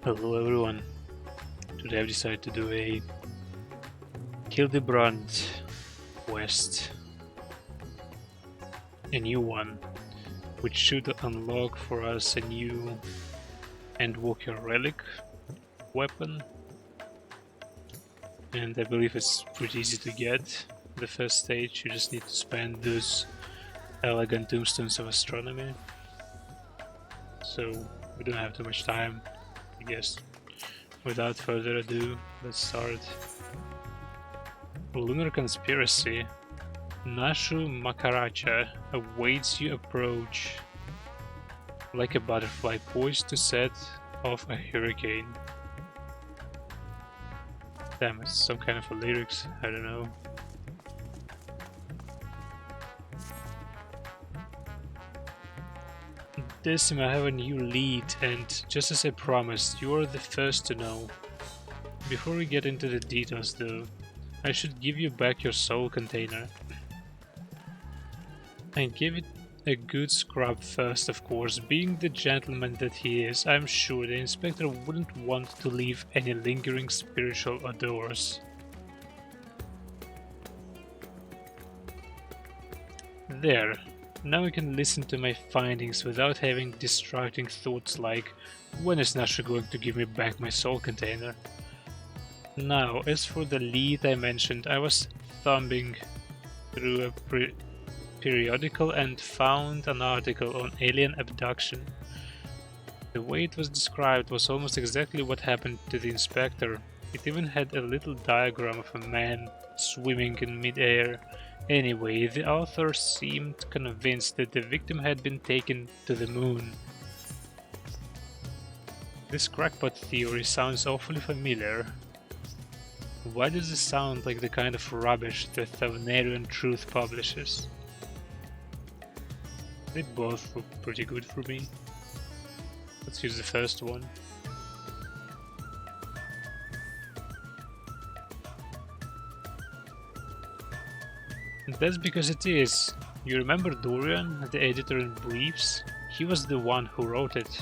Hello everyone. Today I've decided to do a Hildibrand quest. A new one, which should unlock for us a new Endwalker relic weapon. And I believe it's pretty easy to get. The first stage, you just need to spend those elegant tombstones of astronomy. So we don't have too much time, I guess. Without further ado, let's start. Lunar Conspiracy. Nashu Makaracha awaits you approach, like a butterfly poised to set off a hurricane. Damn, it's some kind of a lyrics, I don't know. This time I have a new lead, and just as I promised, you are the first to know. Before we get into the details though, I should give you back your soul container. And give it a good scrub first, of course. Being the gentleman that he is, I'm sure the inspector wouldn't want to leave any lingering spiritual odors. There. Now I can listen to my findings without having distracting thoughts like, when is Nasha going to give me back my soul container? Now, as for the lead I mentioned, I was thumbing through a periodical and found an article on alien abduction. The way it was described was almost exactly what happened to the inspector. It even had a little diagram of a man swimming in mid-air. Anyway, the author seemed convinced that the victim had been taken to the moon. This crackpot theory sounds awfully familiar. Why does it sound like the kind of rubbish that Thavnarian Truth publishes? They both look pretty good for me. Let's use the first one. And that's because it is. You remember Dorian, the editor in Briefs? He was the one who wrote it.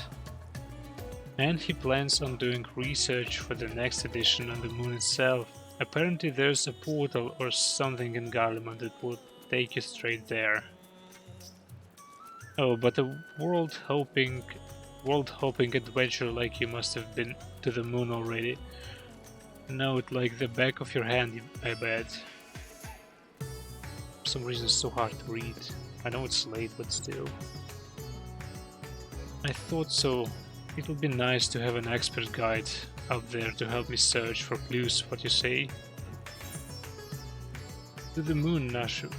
And he plans on doing research for the next edition on the moon itself. Apparently there's a portal or something in Garlemald that will take you straight there. Oh, but a world-hopping adventure like you must have been to the moon already. Know it like the back of your hand, I bet. For some reason it's so hard to read. I know it's late, but still. I thought so. It would be nice to have an expert guide out there to help me search for clues, what you say? To the moon, Nashu.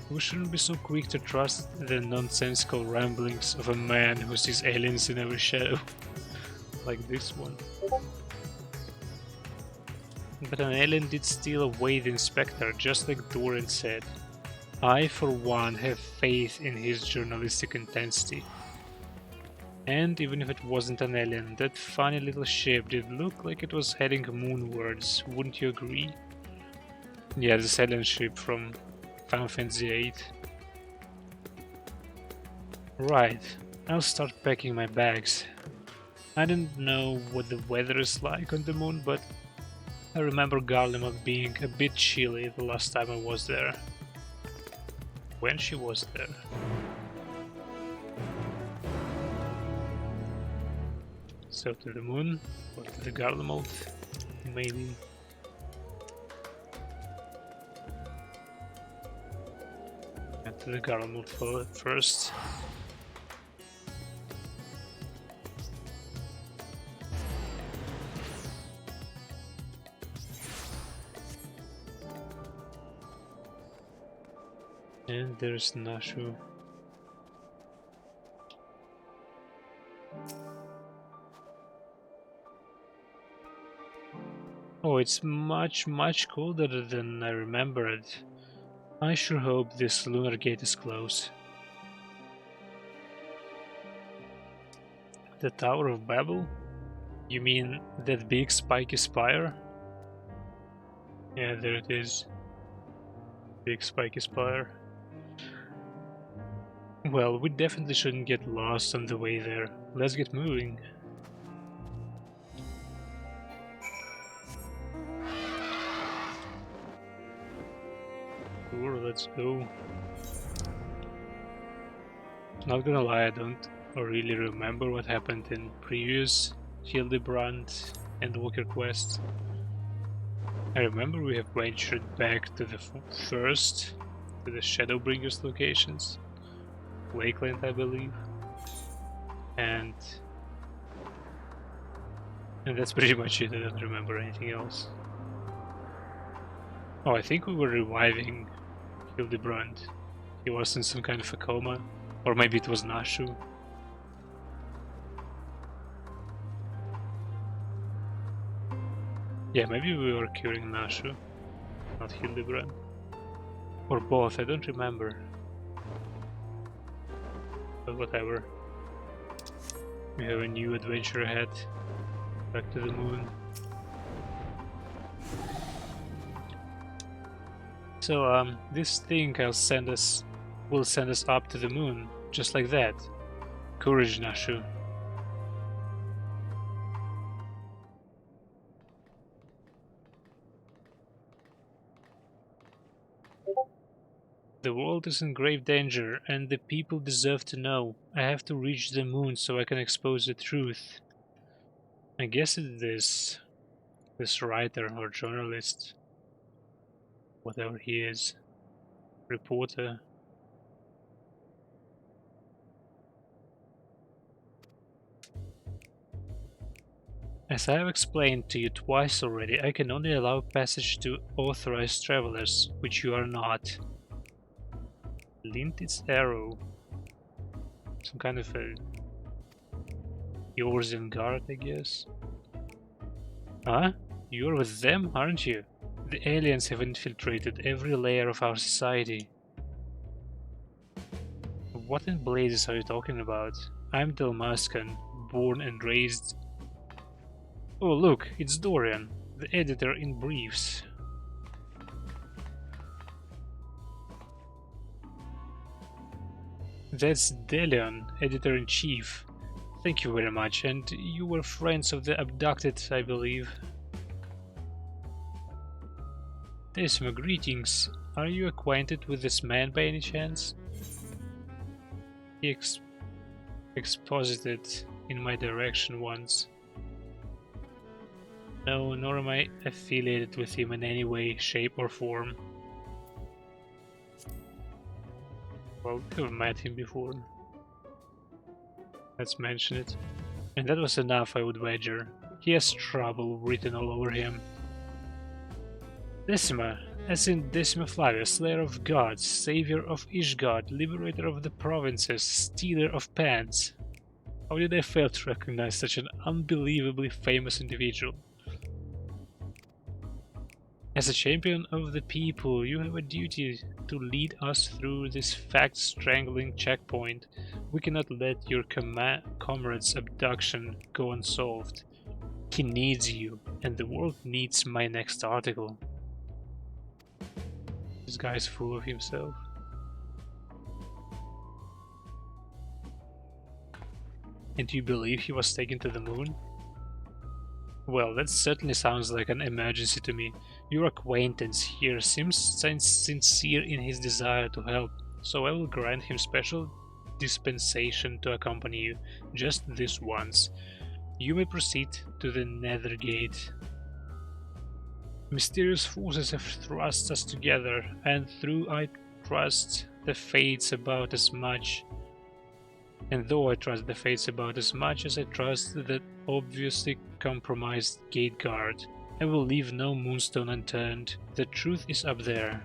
We shouldn't be so quick to trust the nonsensical ramblings of a man who sees aliens in every shadow. Like this one. But an alien did steal away the inspector, just like Dorian said. I, for one, have faith in his journalistic intensity. And even if it wasn't an alien, that funny little ship did look like it was heading moonwards, wouldn't you agree? Yeah, this alien ship from Final Fantasy VIII. Right, I'll start packing my bags. I didn't know what the weather is like on the moon, but I remember Garlemald being a bit chilly the last time I was there. When she was there. So to the moon, or to the Garlemald, maybe. And to the Garlemald first. And there's Nashu. Oh, it's much colder than I remembered. I sure hope this lunar gate is closed. The Tower of Babel? You mean that big spiky spire? Yeah, there it is. Big spiky spire. Well, we definitely shouldn't get lost on the way there. Let's get moving. Sure, let's go. Not gonna lie, I don't really remember what happened in previous Hildibrand and Walker quests. I remember we have ventured back to the first, to the Shadowbringers locations, Lakeland, I believe, and that's pretty much it. I don't remember anything else. Oh, I think we were reviving Hildibrand. He was in some kind of a coma, or maybe it was Nashu. Yeah, maybe we were curing Nashu, not Hildibrand. Or both, I don't remember. But whatever. We have a new adventure ahead. Back to the moon. So, this thing will send us up to the moon, just like that. Courage, Nashu. The world is in grave danger, and the people deserve to know. I have to reach the moon so I can expose the truth. I guess it is this writer or journalist, whatever he is, reporter. As I have explained to you twice already, I can only allow passage to authorized travelers, which you are not. Lintit's arrow. Some kind of a yours in guard, I guess. Huh? You're with them, aren't you? The aliens have infiltrated every layer of our society. What in blazes are you talking about? I'm Dalmascan, born and raised... Oh look, it's Dorian, the editor in briefs. That's Delion, editor-in-chief. Thank you very much, and you were friends of the abducted, I believe. Decima, greetings. Are you acquainted with this man by any chance? He exposited in my direction once. No, nor am I affiliated with him in any way, shape or form. Well, we've met him before. Let's mention it. And that was enough, I would wager. He has trouble written all over him. Decima, as in Decima Flavia, slayer of gods, savior of Ishgard, liberator of the provinces, stealer of pants. How did I fail to recognize such an unbelievably famous individual? As a champion of the people, you have a duty to lead us through this fact-strangling checkpoint. We cannot let your comrade's abduction go unsolved. He needs you, and the world needs my next article. This guy's full of himself. And do you believe he was taken to the moon? Well, that certainly sounds like an emergency to me. Your acquaintance here seems sincere in his desire to help, so I will grant him special dispensation to accompany you, just this once. You may proceed to the Nether Gate. Mysterious forces have thrust us together, and through I trust the fates about as much. And though I trust the fates about as much as I trust the obviously compromised gate guard, I will leave no moonstone unturned. The truth is up there.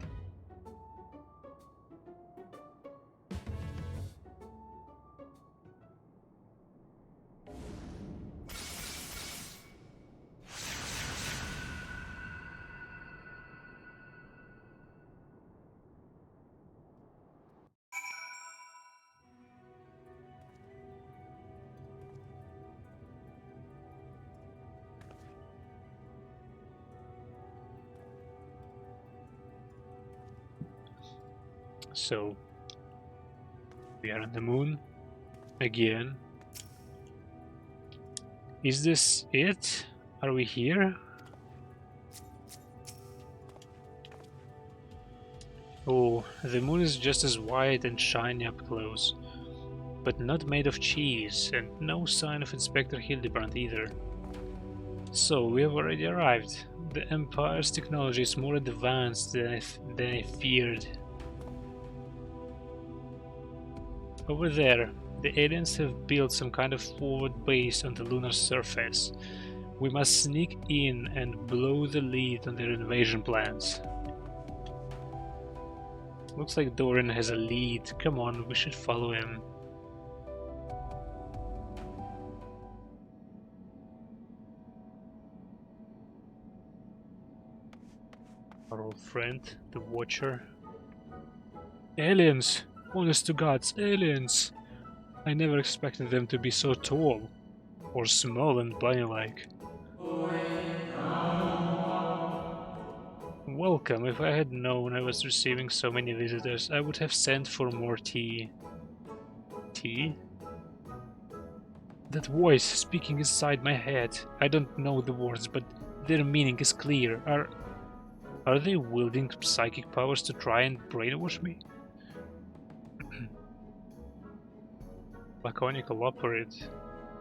So, we are on the moon again. Is this it? Are we here? Oh, the moon is just as white and shiny up close, but not made of cheese, and no sign of Inspector Hildibrand either. So, we have already arrived. The Empire's technology is more advanced than I feared. Over there, the aliens have built some kind of forward base on the lunar surface. We must sneak in and blow the lead on their invasion plans. Looks like Doran has a lead. Come on, we should follow him. Our old friend, the Watcher. Aliens! Honest to gods, aliens! I never expected them to be so tall. Or small and bunny-like. Welcome. If I had known I was receiving so many visitors, I would have sent for more tea. Tea? That voice speaking inside my head. I don't know the words, but their meaning is clear. Are they wielding psychic powers to try and brainwash me? Laconic Operate.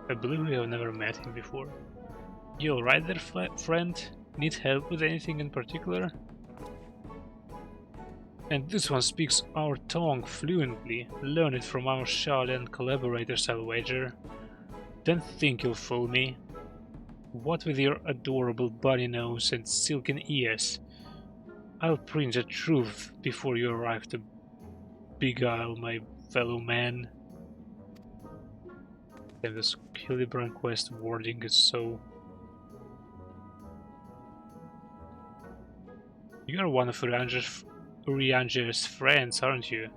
I believe we have never met him before. You alright there, friend? Need help with anything in particular? And this one speaks our tongue fluently. Learn it from our Sharlayan collaborators, I'll wager. Don't think you'll fool me. What with your adorable bunny nose and silken ears? I'll print the truth before you arrive to beguile my fellow man. And this Hildibrand quest wording is so... You are one of Urianger's friends, aren't you?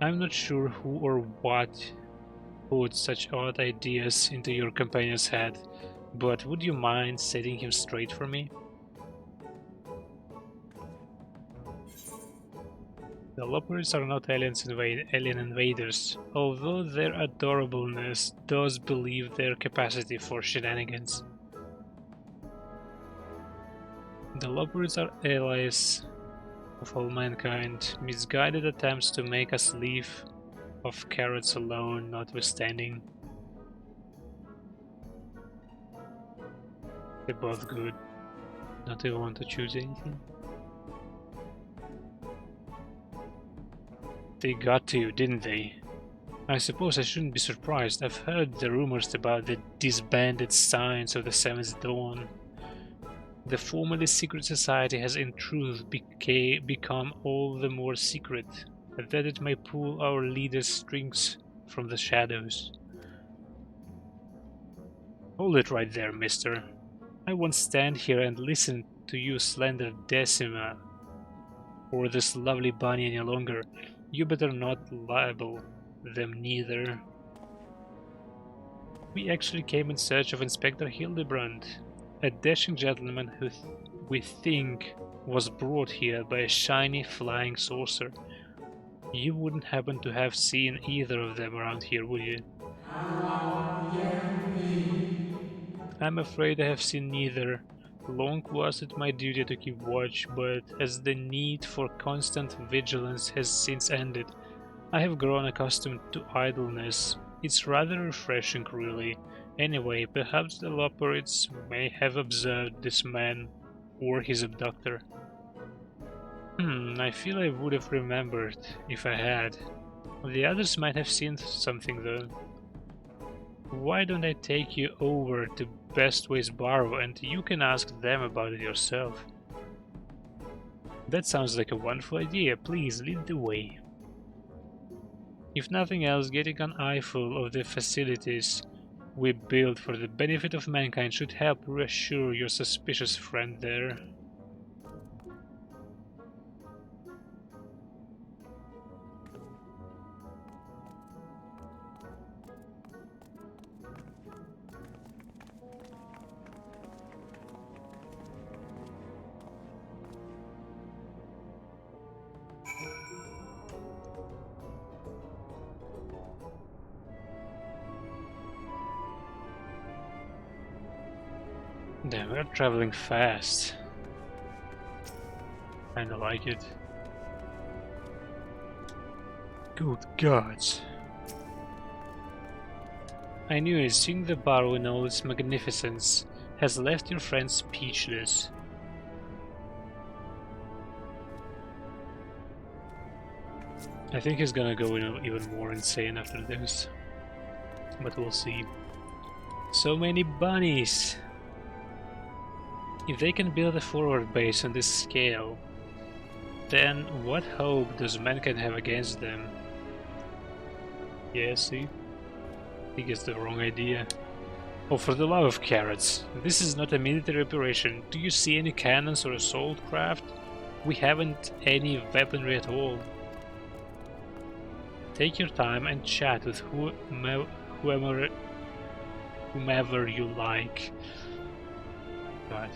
I'm not sure who or what put such odd ideas into your companion's head, but would you mind setting him straight for me? The Lopers are not alien invaders, although their adorableness does believe their capacity for shenanigans. The Lopers are allies of all mankind, misguided attempts to make us live off carrots alone notwithstanding. They're both good. Don't even want to choose anything. They got to you, didn't they? I suppose I shouldn't be surprised. I've heard the rumors about the disbanded Signs of the Seventh Dawn. The formerly secret society has in truth become all the more secret, that it may pull our leaders' strings from the shadows. Hold it right there, mister. I won't stand here and listen to you slander Decima or this lovely bunny any longer. You better not libel them neither. We actually came in search of Inspector Hildibrand, a dashing gentleman who we think was brought here by a shiny flying saucer. You wouldn't happen to have seen either of them around here, would you? I'm afraid I have seen neither. Long was it my duty to keep watch, but as the need for constant vigilance has since ended, I have grown accustomed to idleness. It's rather refreshing, really. Anyway, perhaps the Loperids may have observed this man, or his abductor. I feel I would have remembered if I had. The others might have seen something though. Why don't I take you over to Bestways Barrow and you can ask them about it yourself? That sounds like a wonderful idea. Please lead the way. If nothing else, getting an eyeful of the facilities we built for the benefit of mankind should help reassure your suspicious friend there. Damn, we're traveling fast. Kinda like it. Good gods. I knew it. Seeing the barrow in all its magnificence has left your friend speechless. I think he's gonna go even more insane after this. But we'll see. So many bunnies! If they can build a forward base on this scale, then what hope does mankind have against them? Yeah, see? I think it's the wrong idea. Oh, for the love of carrots. This is not a military operation. Do you see any cannons or assault craft? We haven't any weaponry at all. Take your time and chat with whomever you like. God.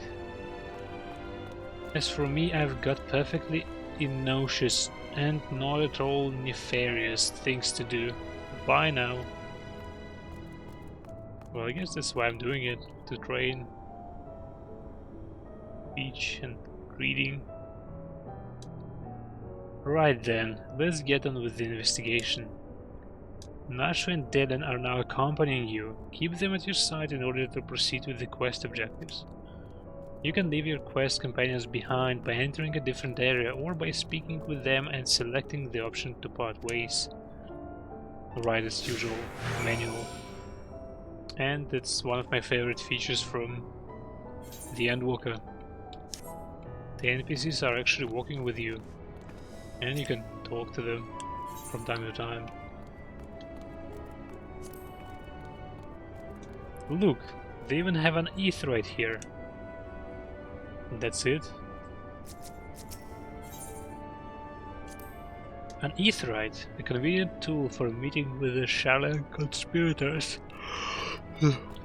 As for me, I've got perfectly innocuous and not at all nefarious things to do. Bye now. Well, I guess that's why I'm doing it, to train. Speech and reading. Right then, let's get on with the investigation. Nashu and Dylan are now accompanying you. Keep them at your side in order to proceed with the quest objectives. You can leave your quest companions behind by entering a different area or by speaking with them and selecting the option to part ways. Right as usual, manual. And it's one of my favorite features from the Endwalker. The NPCs are actually walking with you, and you can talk to them from time to time. Look, they even have an aetheryte here. That's it? An aetheryte, a convenient tool for meeting with the Lunar conspirators.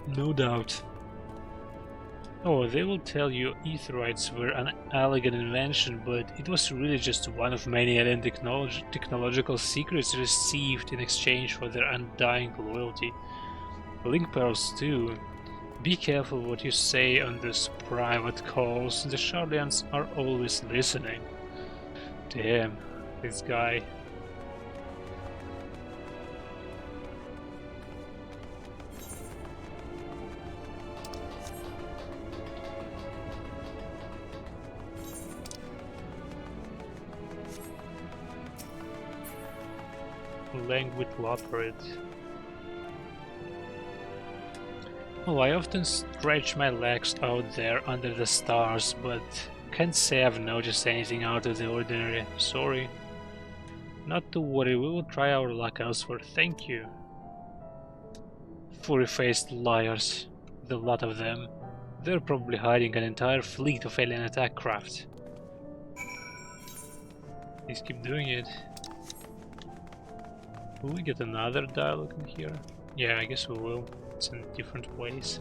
No doubt. Oh, they will tell you aetherytes were an elegant invention, but it was really just one of many alien technological secrets received in exchange for their undying loyalty. Link pearls too. Be careful what you say on those private calls, the Charlians are always listening. Damn, this guy. Languid leopard. Oh, I often stretch my legs out there under the stars, but can't say I've noticed anything out of the ordinary. Sorry. Not to worry, we will try our luck elsewhere. Thank you. Furry-faced liars. The lot of them. They're probably hiding an entire fleet of alien attack craft. Please keep doing it. Will we get another dialogue in here? Yeah, I guess we will. It's in different ways.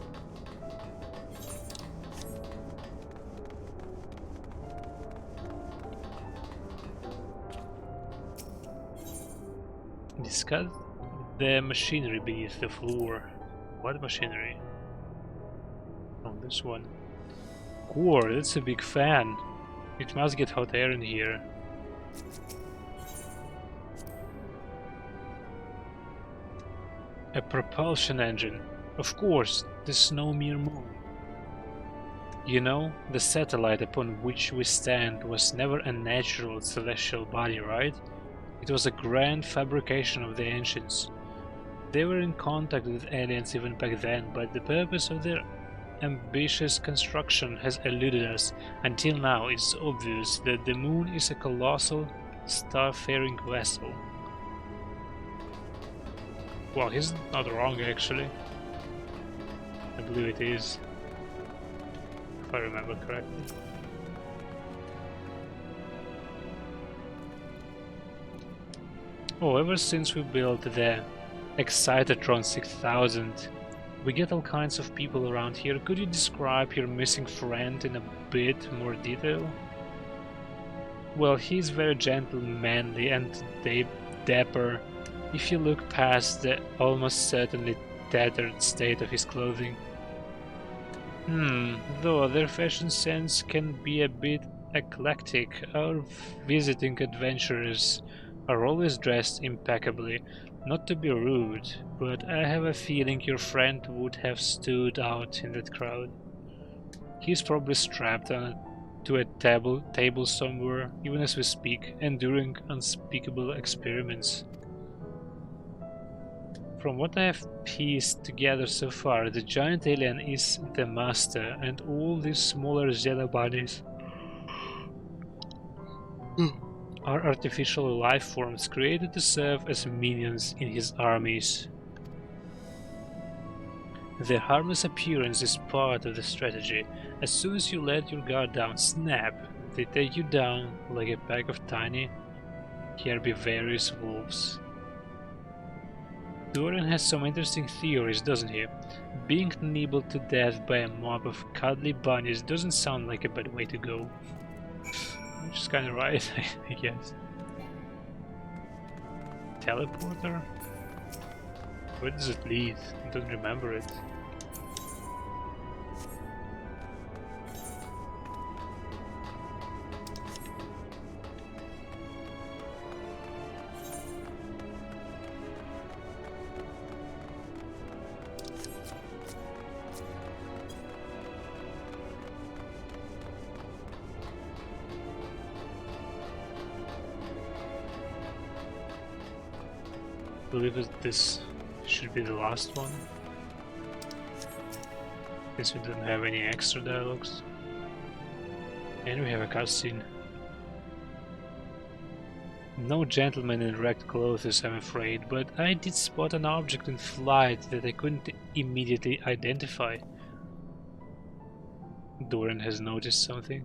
Discuss the machinery beneath the floor. What machinery? Oh, this one. Core, that's a big fan. It must get hot air in here. A propulsion engine. Of course, this is no mere moon. You know, the satellite upon which we stand was never a natural celestial body, right? It was a grand fabrication of the ancients. They were in contact with aliens even back then, but the purpose of their ambitious construction has eluded us. Until now, it's obvious that the moon is a colossal, star-faring vessel. Well, he's not wrong, actually. I believe it is, if I remember correctly. Oh, ever since we built the Excitatron 6000, we get all kinds of people around here. Could you describe your missing friend in a bit more detail? Well, he's very gentle, manly, and dapper. If you look past the almost certainly tattered state of his clothing. Though their fashion sense can be a bit eclectic, our visiting adventurers are always dressed impeccably. Not to be rude, but I have a feeling your friend would have stood out in that crowd. He's probably strapped on to a table somewhere, even as we speak, enduring unspeakable experiments. From what I have pieced together so far, the giant alien is the master, and all these smaller xenobodies are artificial life forms created to serve as minions in his armies. Their harmless appearance is part of the strategy. As soon as you let your guard down, snap, they take you down like a pack of tiny, herbivorous wolves. Dorian has some interesting theories, doesn't he? Being nibbled to death by a mob of cuddly bunnies doesn't sound like a bad way to go. Which is kinda right, I guess. Teleporter? Where does it lead? I don't remember it. I believe that this should be the last one, since we don't have any extra dialogues. And we have a cutscene. No gentleman in wrecked clothes, I'm afraid, but I did spot an object in flight that I couldn't immediately identify. Dorian has noticed something.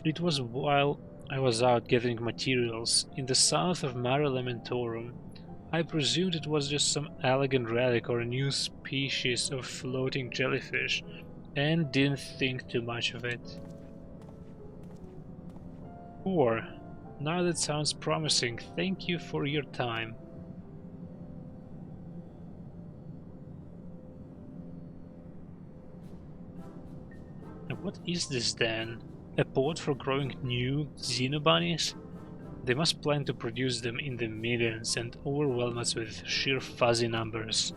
It was while I was out gathering materials in the south of Mare Lamentorum. I presumed it was just some elegant relic or a new species of floating jellyfish, and didn't think too much of it. Or, now that sounds promising, thank you for your time. And what is this then? A pod for growing new xenobunnies? They must plan to produce them in the millions and overwhelm us with sheer fuzzy numbers.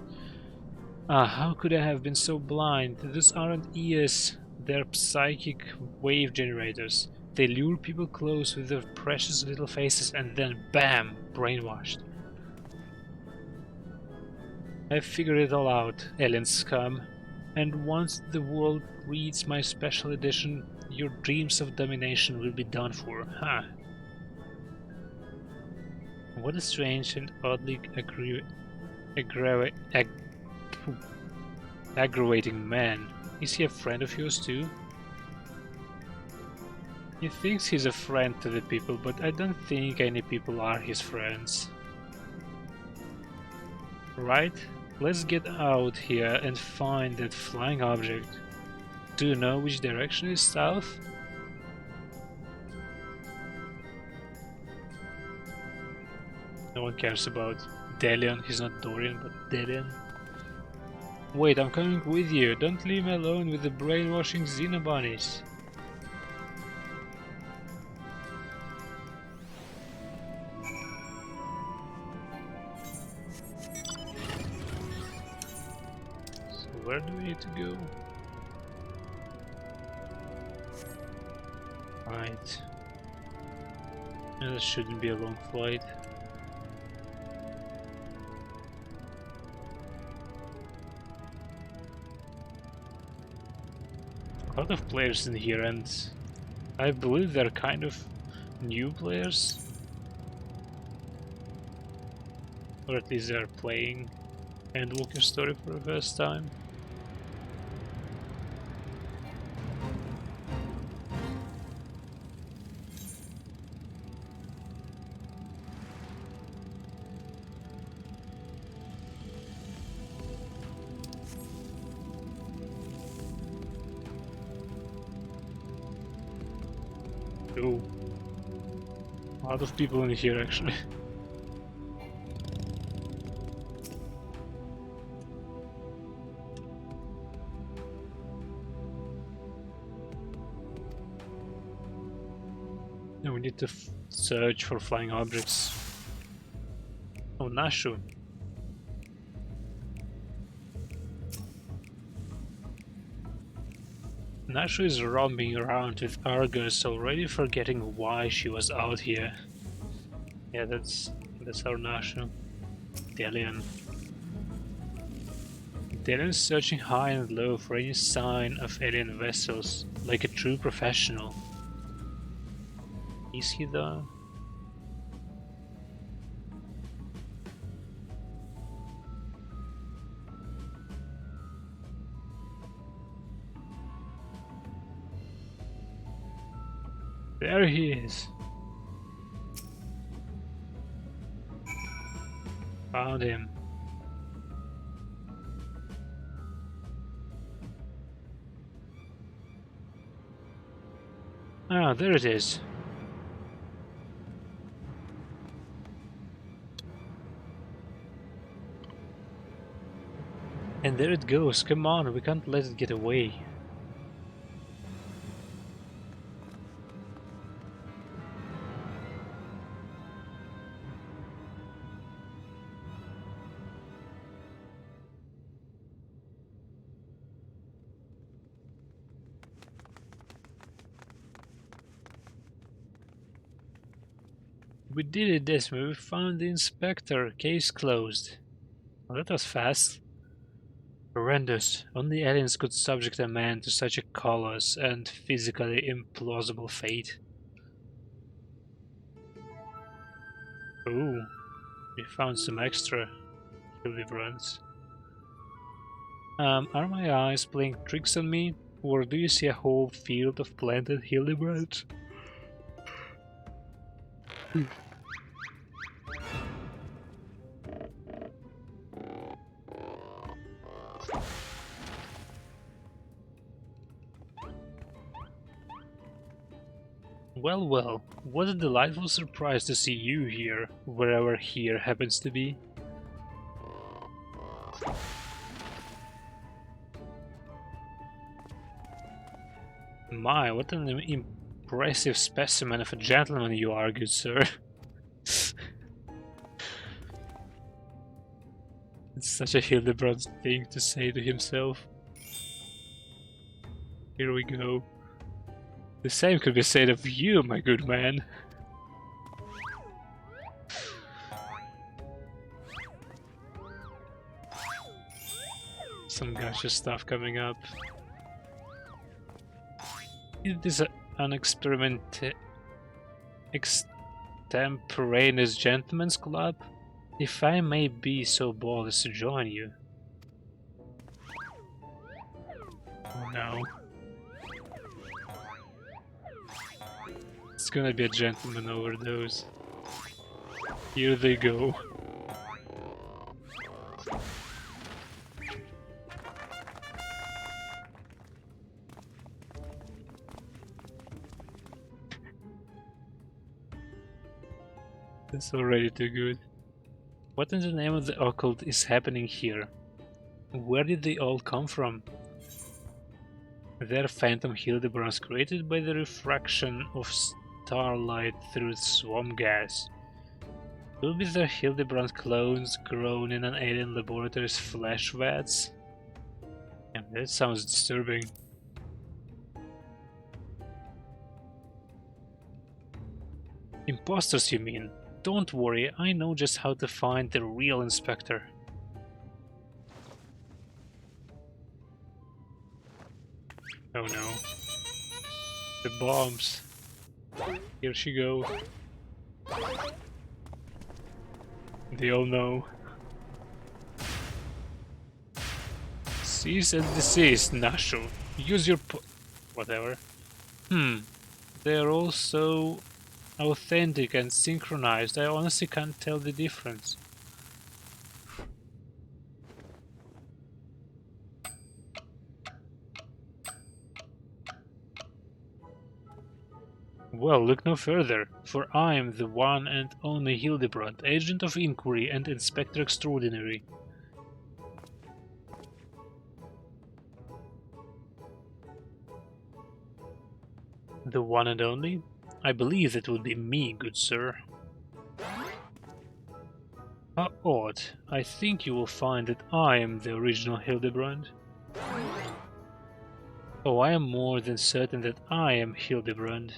Ah, how could I have been so blind? Those aren't ears, they're psychic wave generators. They lure people close with their precious little faces and then BAM! Brainwashed. I've figured it all out, alien scum. And once the world reads my special edition, your dreams of domination will be done for, huh? What a strange and oddly aggravating man. Is he a friend of yours too? He thinks he's a friend to the people, but I don't think any people are his friends. Right? Let's get out here and find that flying object. Do you know which direction is south? No one cares about Delian. He's not Dorian, but Delian. Wait, I'm coming with you. Don't leave me alone with the brainwashing xenobunnies. So where do we need to go? Right. And this shouldn't be a long flight. A lot of players in here, and I believe they're kind of new players. Or at least they're playing Endwalker Story for the first time. Oh, a lot of people in here actually. We need to search for flying objects. Oh, Nashu. Nashu is roaming around with Argus, already forgetting why she was out here. Yeah, that's our Nashu. Delian. Delian is searching high and low for any sign of alien vessels, like a true professional. Is he though? There he is. Found him. Ah, there it is. And there it goes. Come on, we can't let it get away. We did it, Desmond. We found the inspector. Case closed. Well, that was fast. Horrendous. Only aliens could subject a man to such a callous and physically implausible fate. Ooh, we found some extra Hildibrands. Are my eyes playing tricks on me, or do you see a whole field of planted Hildibrands? Well, well, what a delightful surprise to see you here, wherever here happens to be. My, what an impressive specimen of a gentleman you are, good sir. It's such a Hildibrand thing to say to himself. Here we go. The same could be said of you, my good man. Some gacha stuff coming up. Is this an extemporaneous gentleman's club? If I may be so bold as to join you. Oh no. It's gonna be a gentleman overdose. Here they go. That's already too good. What in the name of the occult is happening here? Where did they all come from? They're phantom Hildibrands created by the refraction of starlight through swamp gas. Will be the Hildibrand clones grown in an alien laboratory's flesh vats? Yeah, that sounds disturbing. Imposters, you mean? Don't worry, I know just how to find the real inspector. Oh no. The bombs. Here she goes. They all know. Cease and desist, Nashu. Use your whatever. They're all so authentic and synchronized. I honestly can't tell the difference. Well, look no further, for I am the one and only Hildibrand, Agent of Inquiry and Inspector Extraordinary. The one and only? I believe that would be me, good sir. How odd. I think you will find that I am the original Hildibrand. Oh, I am more than certain that I am Hildibrand.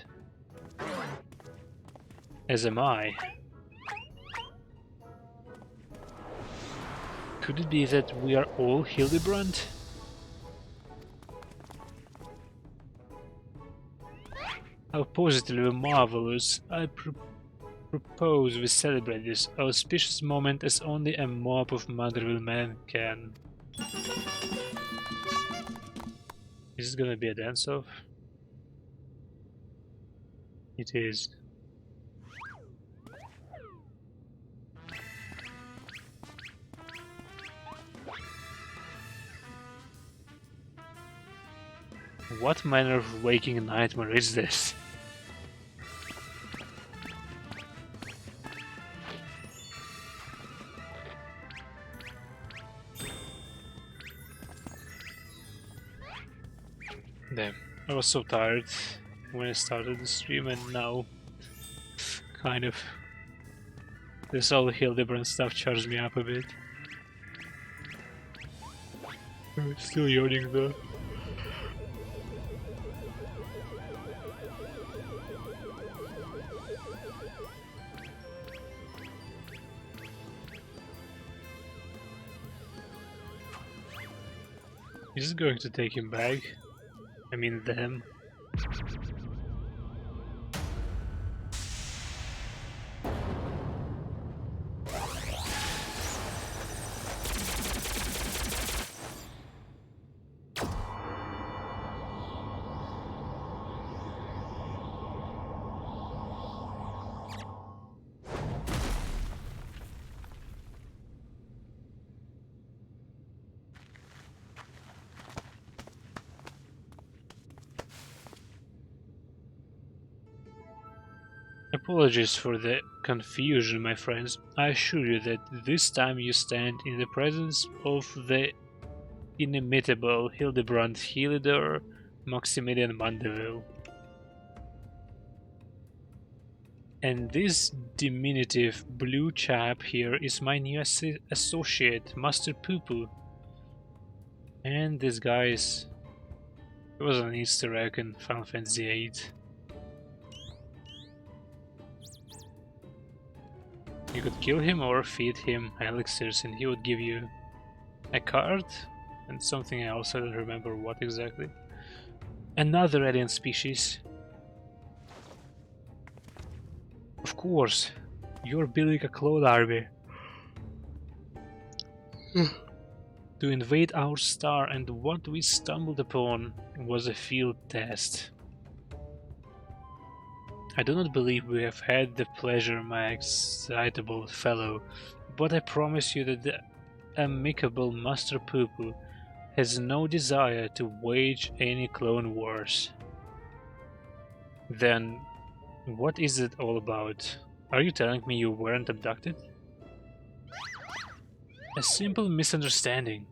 As am I. Could it be that we are all Hildibrand? How positively marvelous. I propose we celebrate this auspicious moment as only a mob of Manderville men can. Is it gonna be a dance-off? It is. What manner of waking nightmare is this? Damn, I was so tired when I started the stream, and now kind of this all Hildibrand stuff charged me up a bit. I'm still yawning though. Is it going to take him back? I mean them. Apologies for the confusion, my friends. I assure you that this time you stand in the presence of the inimitable Hildibrand Hilidor Maximilian Manderville. And this diminutive blue chap here is my new associate, Master Poo-Poo. And this guy's... It was an Easter egg in Final Fantasy VIII. You could kill him or feed him elixirs and he would give you a card and something else, I don't remember what exactly. Another alien species. Of course, you're building a clone army to invade our star, and what we stumbled upon was a field test. I do not believe we have had the pleasure, my excitable fellow, but I promise you that the amicable Master Poo-Poo has no desire to wage any clone wars. Then, what is it all about? Are you telling me you weren't abducted? A simple misunderstanding.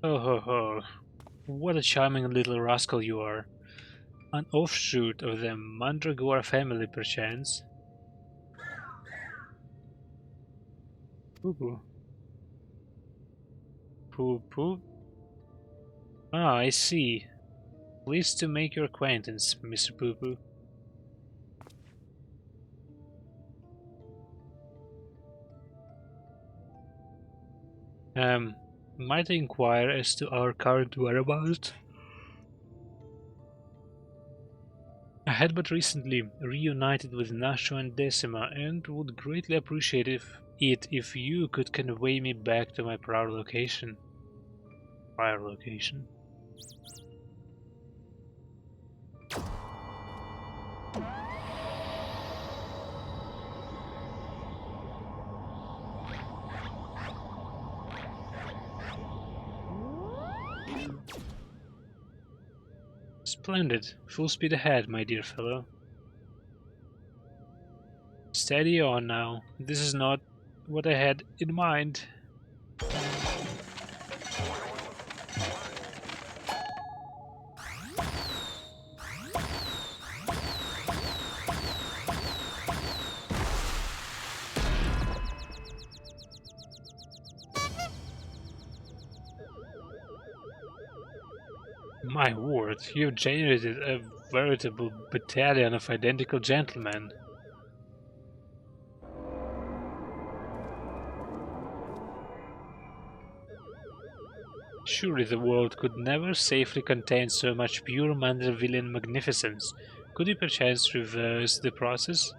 Oh ho ho, what a charming little rascal you are. An offshoot of the Mandragora family, perchance. Poo-poo. Poo-poo? Ah, I see. Pleased to make your acquaintance, Mr. Poo-poo. Might I inquire as to our current whereabouts? I had but recently reunited with Nasho and Decima, and would greatly appreciate if you could convey me back to my prior location. Prior location? Splendid. Full speed ahead, my dear fellow. Steady on now. This is not what I had in mind. My word, you've generated a veritable battalion of identical gentlemen. Surely the world could never safely contain so much pure Mandervillian magnificence. Could you perchance reverse the process?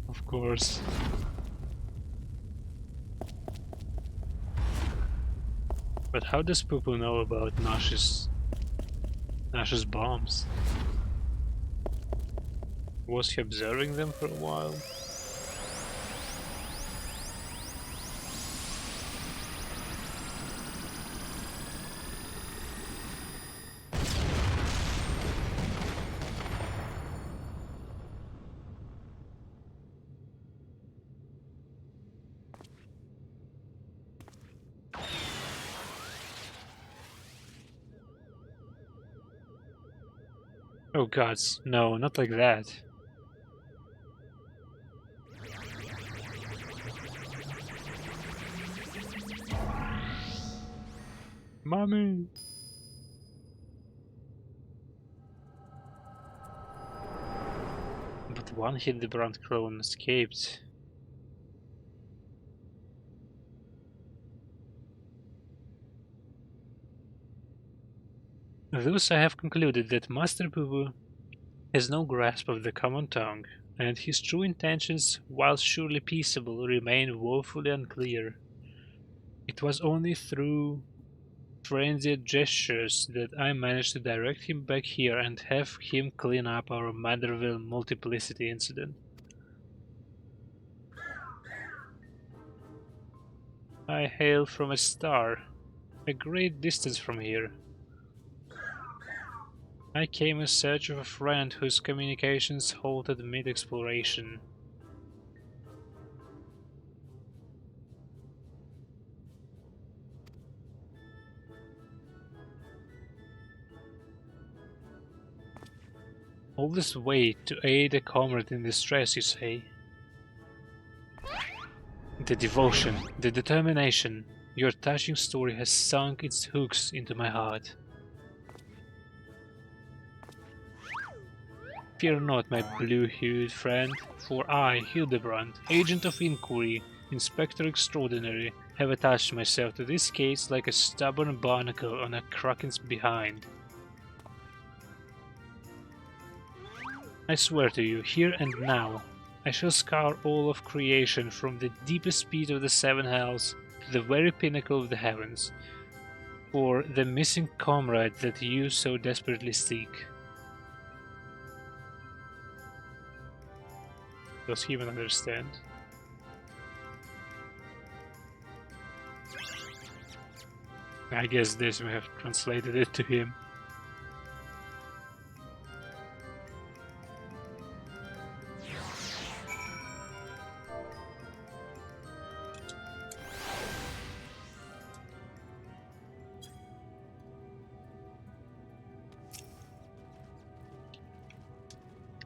Of course. But how does Poo-Poo know about Nash's bombs? Was he observing them for a while? Oh gods, no, not like that. Mommy! But one Hildibrand clone escaped. Thus I have concluded that Master Poo-Poo has no grasp of the common tongue, and his true intentions, while surely peaceable, remain woefully unclear. It was only through frenzied gestures that I managed to direct him back here and have him clean up our Manderville multiplicity incident. I hail from a star, a great distance from here. I came in search of a friend whose communications halted mid-exploration. All this wait to aid a comrade in distress, you say? The devotion, the determination, your touching story has sunk its hooks into my heart. Fear not, my blue-hued friend, for I, Hildibrand, agent of inquiry, inspector extraordinary, have attached myself to this case like a stubborn barnacle on a kraken's behind. I swear to you, here and now, I shall scour all of creation from the deepest pit of the seven hells to the very pinnacle of the heavens, for the missing comrade that you so desperately seek. Does he even understand? I guess this may have translated it to him.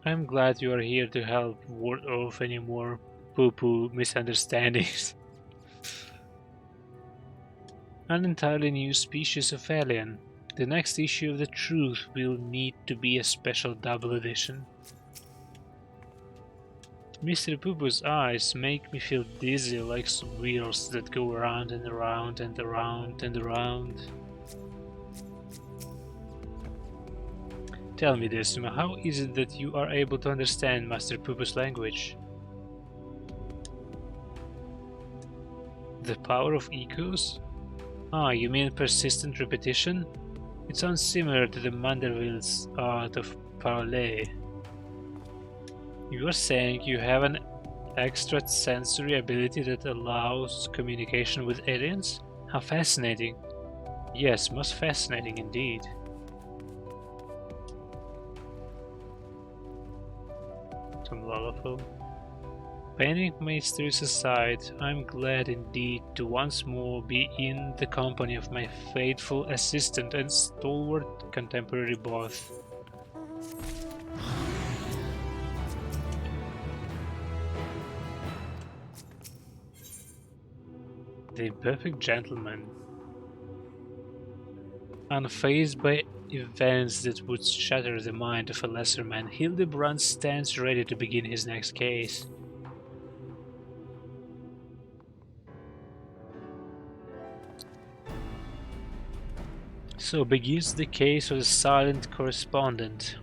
I'm glad you are here to help ward off any more poo-poo misunderstandings. An entirely new species of alien. The next issue of The Truth will need to be a special double edition. Mr. Poo-Poo's eyes make me feel dizzy like wheels that go around and around and around and around. Tell me this, how is it that you are able to understand Master Poo-Poo's language? The power of echoes? Ah, you mean persistent repetition? It sounds similar to the Manderville's art of parley. You are saying you have an extrasensory ability that allows communication with aliens? How fascinating. Yes, most fascinating indeed. Some lullaby. Panic mysteries aside, I'm glad indeed to once more be in the company of my faithful assistant and stalwart contemporary both. The Imperfect Gentleman. Unfazed by events that would shatter the mind of a lesser man, Hildibrand stands ready to begin his next case. So begins the case of the silent correspondent.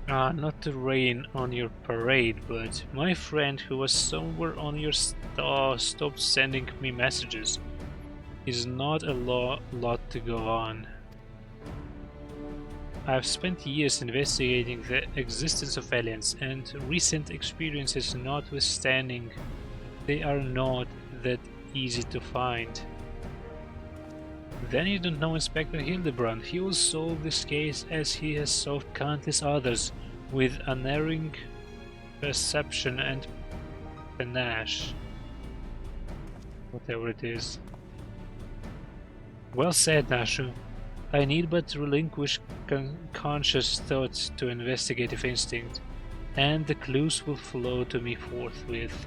Not to rain on your parade, but my friend who was somewhere on your star stopped sending me messages. Is not a lot to go on. I've spent years investigating the existence of aliens, and recent experiences notwithstanding, they are not that easy to find. Then you don't know Inspector Hildebrand. He will solve this case as he has solved countless others, with unerring perception and panache. Whatever it is. Well said, Nashu. I need but relinquish conscious thoughts to investigative instinct, and the clues will flow to me forthwith.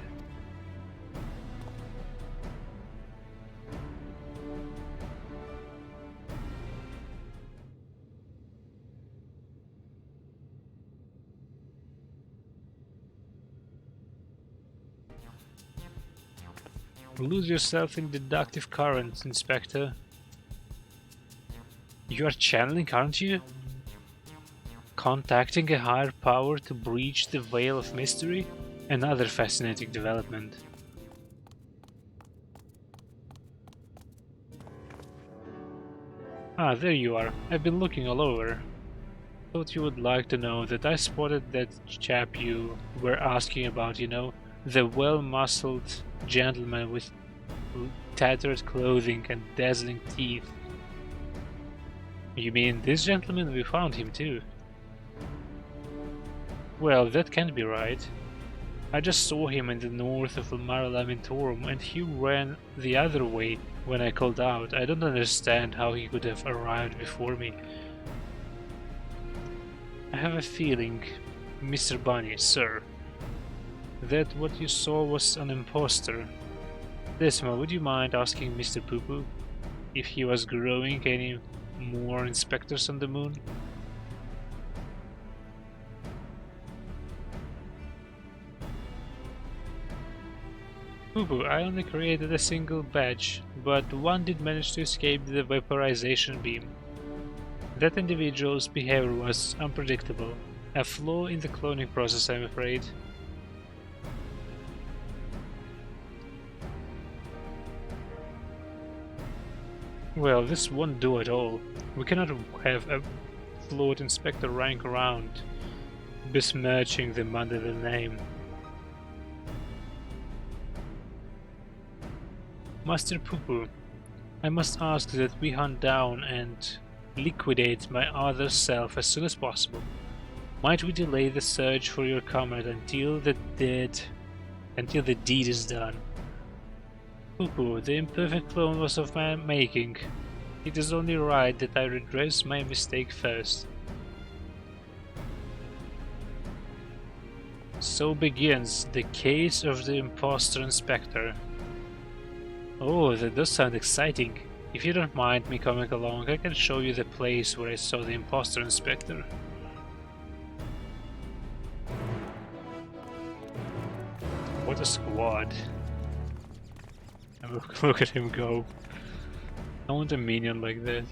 Lose yourself in deductive current, Inspector. You are channeling, aren't you? Contacting a higher power to breach the veil of mystery? Another fascinating development. Ah, there you are. I've been looking all over. Thought you would like to know that I spotted that chap you were asking about, you know, the well-muscled gentleman with tattered clothing and dazzling teeth. You mean this gentleman? We found him too. Well, that can't be right. I just saw him in the north of Mare Lamentorum and he ran the other way when I called out. I don't understand how he could have arrived before me. I have a feeling, Mr. Bunny, sir, that what you saw was an impostor. Desma, would you mind asking Mr. Poo Poo if he was growing any more inspectors on the moon? Poo Poo, I only created a single badge, but one did manage to escape the vaporization beam. That individual's behavior was unpredictable. A flaw in the cloning process, I'm afraid. Well, this won't do at all. We cannot have a flawed inspector running around, besmirching the Manderville name. Master Poo-Poo, I must ask that we hunt down and liquidate my other self as soon as possible. Might we delay the search for your comrade until the deed is done? Poo-Poo, the imperfect clone was of my making. It is only right that I redress my mistake first. So begins the case of the imposter inspector. Oh, that does sound exciting. If you don't mind me coming along, I can show you the place where I saw the imposter inspector. What a squad. Look at him go. I want a minion like that.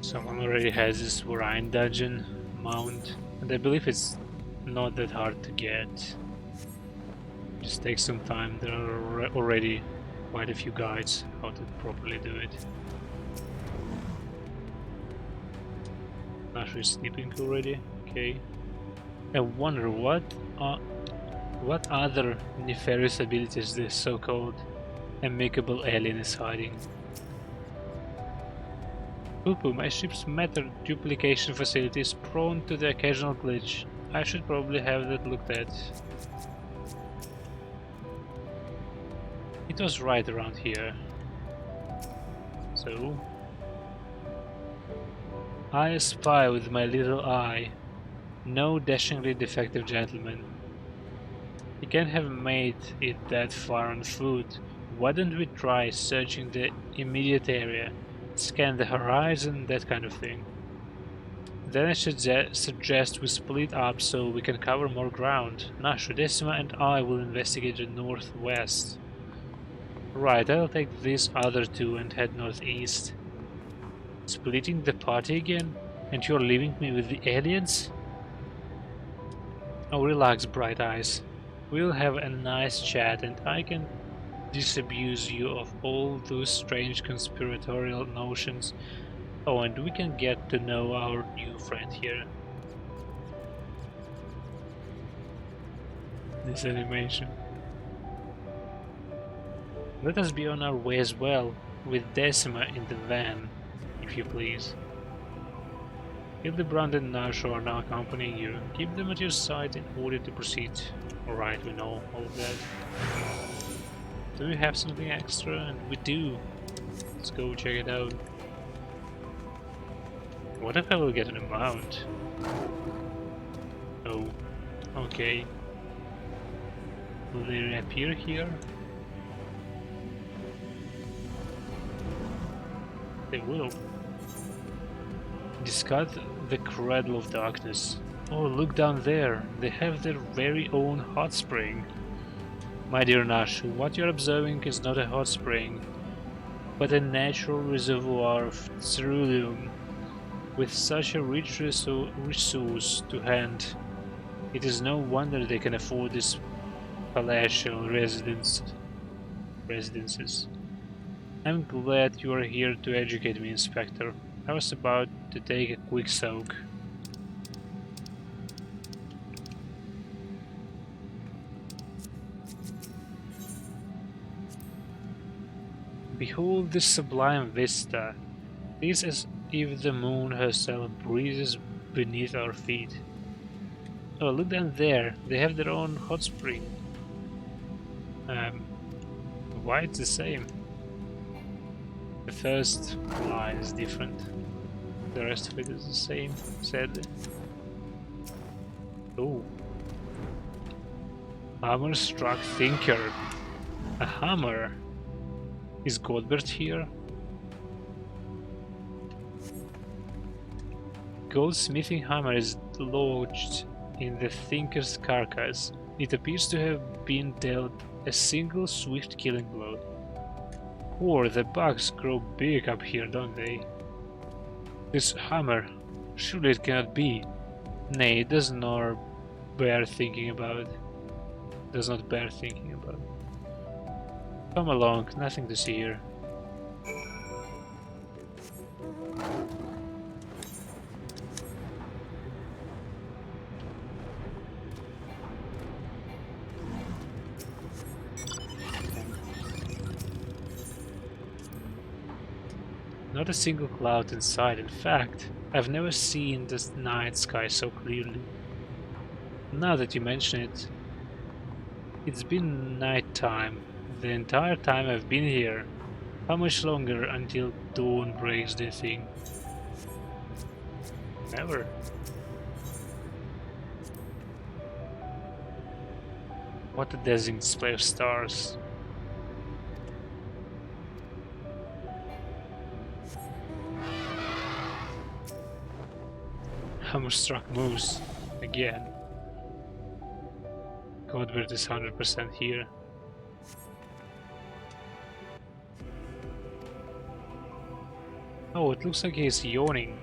Someone already has this Warine dungeon mount, and I believe it's not that hard to get. Just takes some time. There are already quite a few guides how to properly do it. Nash is sleeping already. Okay. I wonder what other nefarious abilities this so-called amicable alien is hiding. Poo-poo, my ship's matter duplication facility is prone to the occasional glitch. I should probably have that looked at. It was right around here. So... I spy with my little eye. No dashingly defective gentleman. He can't have made it that far on foot. Why don't we try searching the immediate area? Scan the horizon, that kind of thing. Then I should suggest we split up so we can cover more ground. Nashu, Decima and I will investigate the northwest. Right, I'll take these other two and head northeast. Splitting the party again? And you're leaving me with the aliens? Oh, relax, Bright Eyes. We'll have a nice chat and I can disabuse you of all those strange conspiratorial notions. Oh, and we can get to know our new friend here. This animation. Let us be on our way as well, with Decima in the van, if you please. Hildibrand and Narsho are now accompanying you. Keep them at your side in order to proceed. Alright, we know all of that. Do we have something extra? And we do. Let's go check it out. What if I will get an amount? Oh, okay. Will they reappear here? They will. Discard the Cradle of Darkness. Oh, look down there. They have their very own hot spring. My dear Nash, what you're observing is not a hot spring, but a natural reservoir of ceruleum. With such a rich resource to hand, it is no wonder they can afford these palatial residences. I'm glad you are here to educate me, Inspector. I was about to take a quick soak. Behold this sublime vista. It is as if the moon herself breathes beneath our feet. Oh, look down there. They have their own hot spring. Why it's the same? The first line is different. The rest of it is the same, sadly. Oh. Hammer-struck thinker. A hammer. Is Godbert here? Goldsmithing hammer is lodged in the thinker's carcass. It appears to have been dealt a single swift killing blow. Or the bugs grow big up here, don't they? This hammer, surely it cannot be. Nay, it does not bear thinking about. Does not bear thinking about. Come along, nothing to see here. Not a single cloud in sight. In fact, I've never seen the night sky so clearly. Now that you mention it, it's been night time. The entire time I've been here. How much longer until dawn breaks, do you think? Never. What a dazzling display of stars. Hammer-struck moose. Again. Godbert is 100% here. Oh, it looks like he's yawning.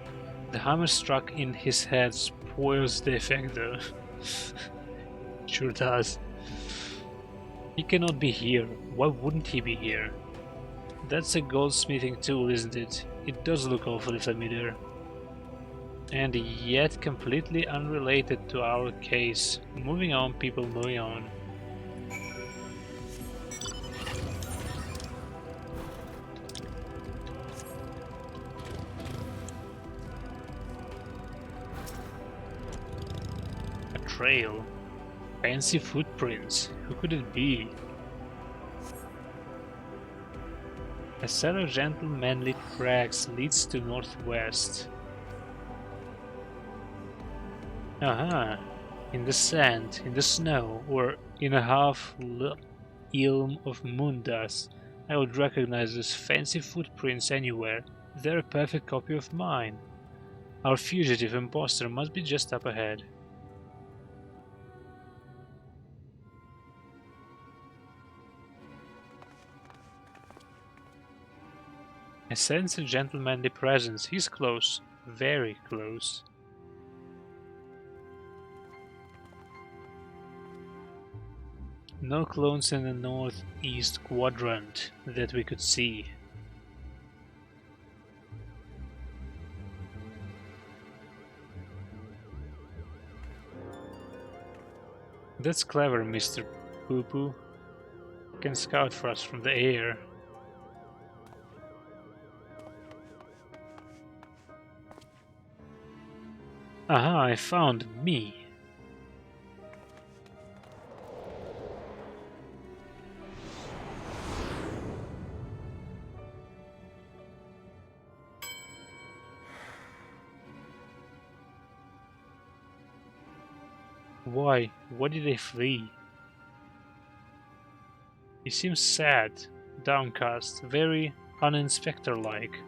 The hammer struck in his head spoils the effect though. Sure does. He cannot be here. Why wouldn't he be here? That's a goldsmithing tool, isn't it? It does look awfully familiar. And yet completely unrelated to our case. Moving on, people, moving on. A trail. Fancy footprints. Who could it be? A set of gentlemanly tracks leads to northwest. Aha! In the sand, in the snow, or in a ilm of moon dust, I would recognize those fancy footprints anywhere. They're a perfect copy of mine. Our fugitive imposter must be just up ahead. I sense a gentlemanly presence. He's close. Very close. No clones in the northeast quadrant that we could see. That's clever, Mr. Poo-Poo. You can scout for us from the air. Aha, I found me. Why? Why did they flee? He seems sad, downcast, very uninspector-like.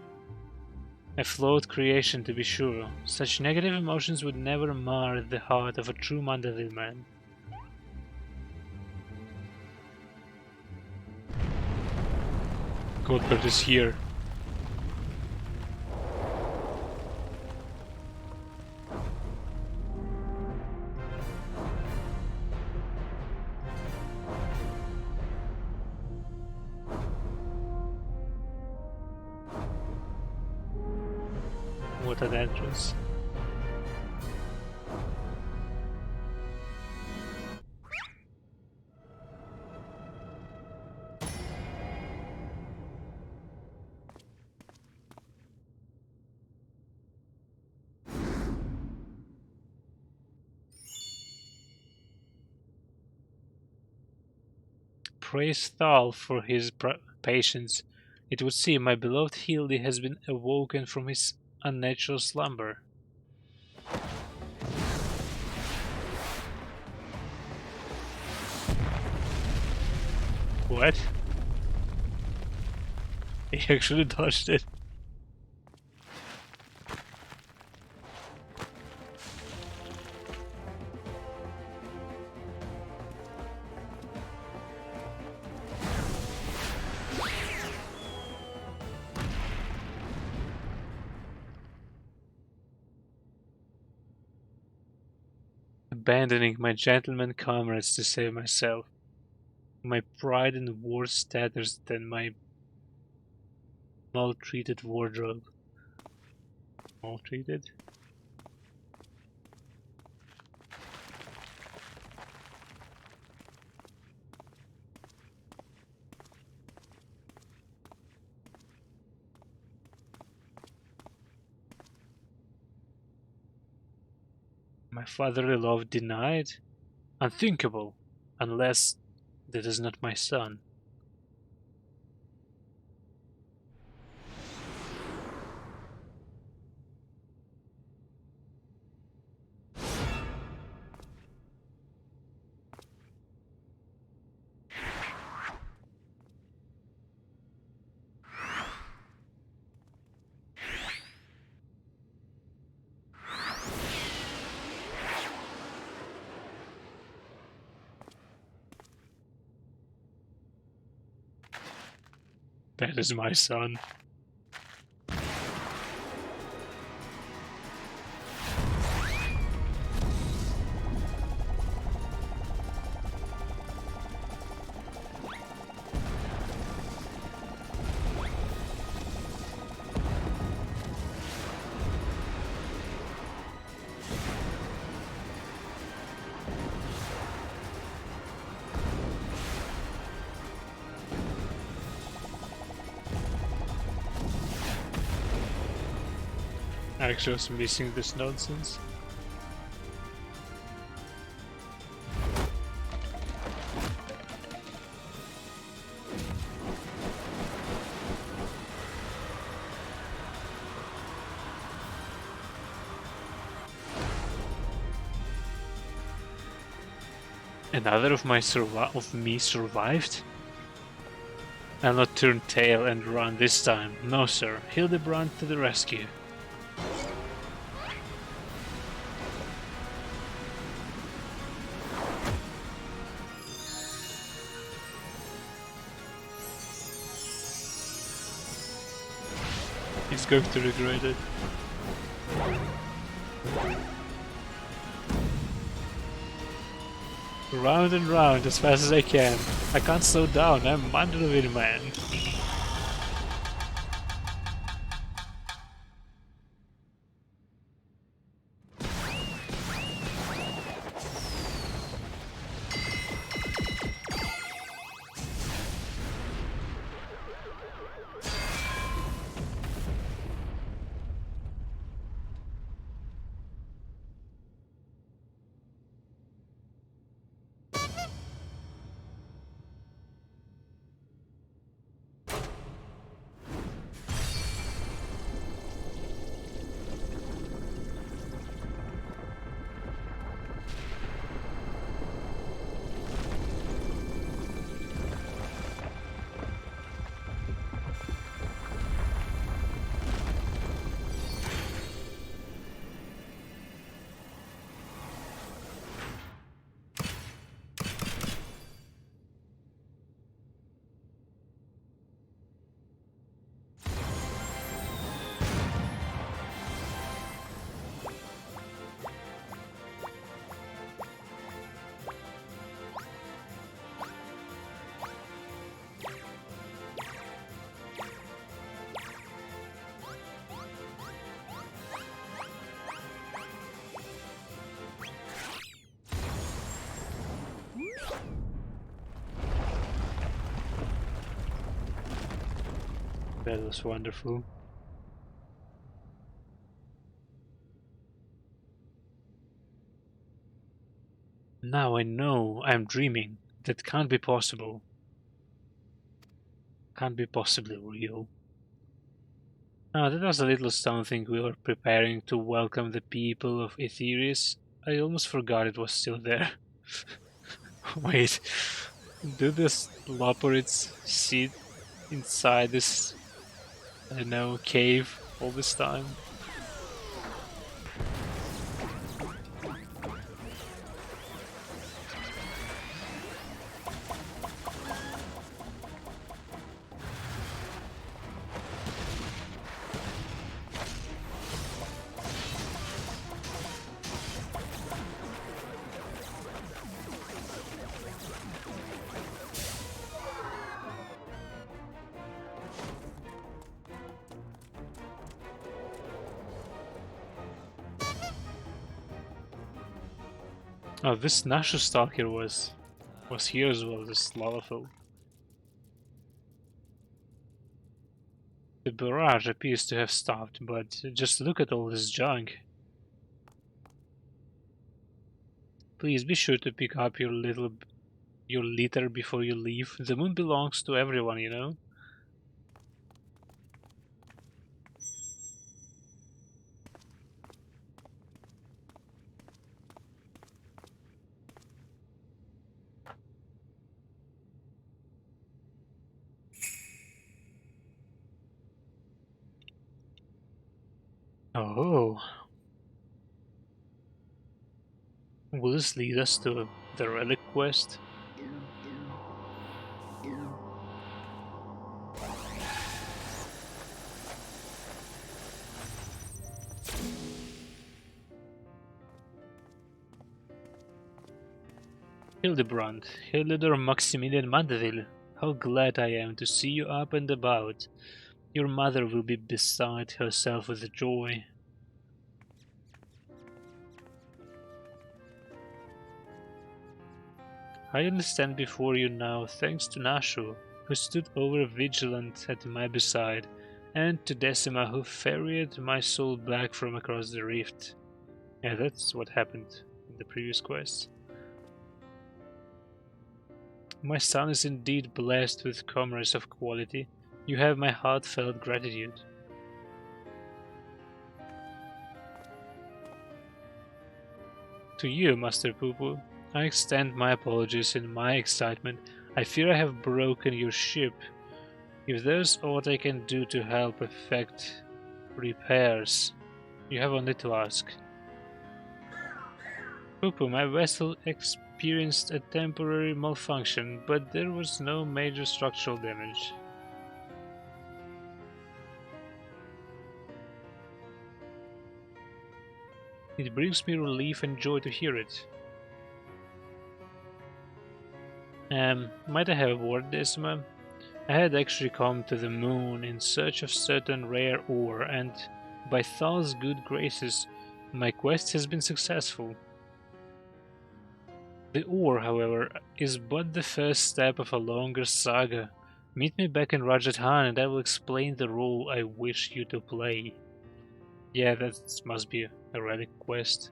A flawed creation, to be sure. Such negative emotions would never mar the heart of a true Manderville man. Godbert is here. What an entrance. Praise Thal for his patience. It would seem my beloved Hildy has been awoken from his unnatural slumber. What? He actually dodged it. Abandoning my gentleman comrades to save myself. My pride in worse tatters than my maltreated wardrobe. Maltreated? My fatherly love denied? Unthinkable, unless that is not my son. That is my son. actually was missing this nonsense. Another of me survived? I'll not turn tail and run this time. No, sir. Hildibrand to the rescue. He's going to regret it. Round and round as fast as I can. I can't slow down, I'm Manderville, man. That was wonderful. Now I know I'm dreaming. That can't be possible. Can't be possibly real. That was a little something we were preparing to welcome the people of Etheris. I almost forgot it was still there. Wait, do the Sloporids sit inside this, I don't know, cave all this time? Oh, this Nashu Stalker was here as well, this Lalafell. The barrage appears to have stopped, but just look at all this junk. Please be sure to pick up your litter before you leave. The moon belongs to everyone, you know? Oh. Will this lead us to the relic quest? Hildibrand, Hildur Maximilian Manderville, how glad I am to see you up and about. Your mother will be beside herself with joy. I understand before you now thanks to Nashu, who stood over vigilant at my beside. and to Decima, who ferried my soul back from across the rift. Yeah, that's what happened in the previous quest. My son is indeed blessed with commerce of quality. You have my heartfelt gratitude. To you, Master Poo-Poo, I extend my apologies in my excitement. I fear I have broken your ship. If there's aught I can do to help effect repairs, you have only to ask. Poo-Poo, my vessel experienced a temporary malfunction, but there was no major structural damage. It brings me relief and joy to hear it. Might I have a word, Decima? I had actually come to the moon in search of certain rare ore, and by Thal's good graces, my quest has been successful. The ore, however, is but the first step of a longer saga. Meet me back in Rajasthan and I will explain the role I wish you to play. Yeah, that must be a relic quest.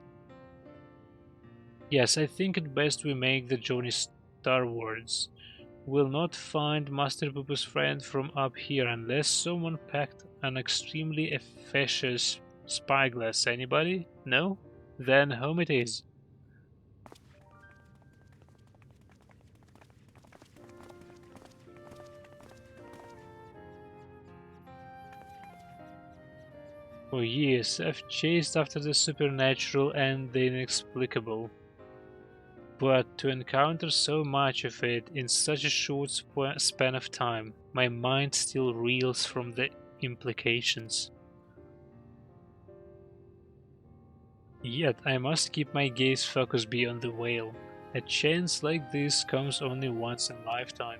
Yes, I think it best we make the journey starwards. We'll not find Master Poo-Poo's friend from up here unless someone packed an extremely efficacious spyglass. Anybody? No? Then home it is. For years, I've chased after the supernatural and the inexplicable. But to encounter so much of it in such a short span of time, my mind still reels from the implications. Yet I must keep my gaze focused beyond the whale. A chance like this comes only once in a lifetime.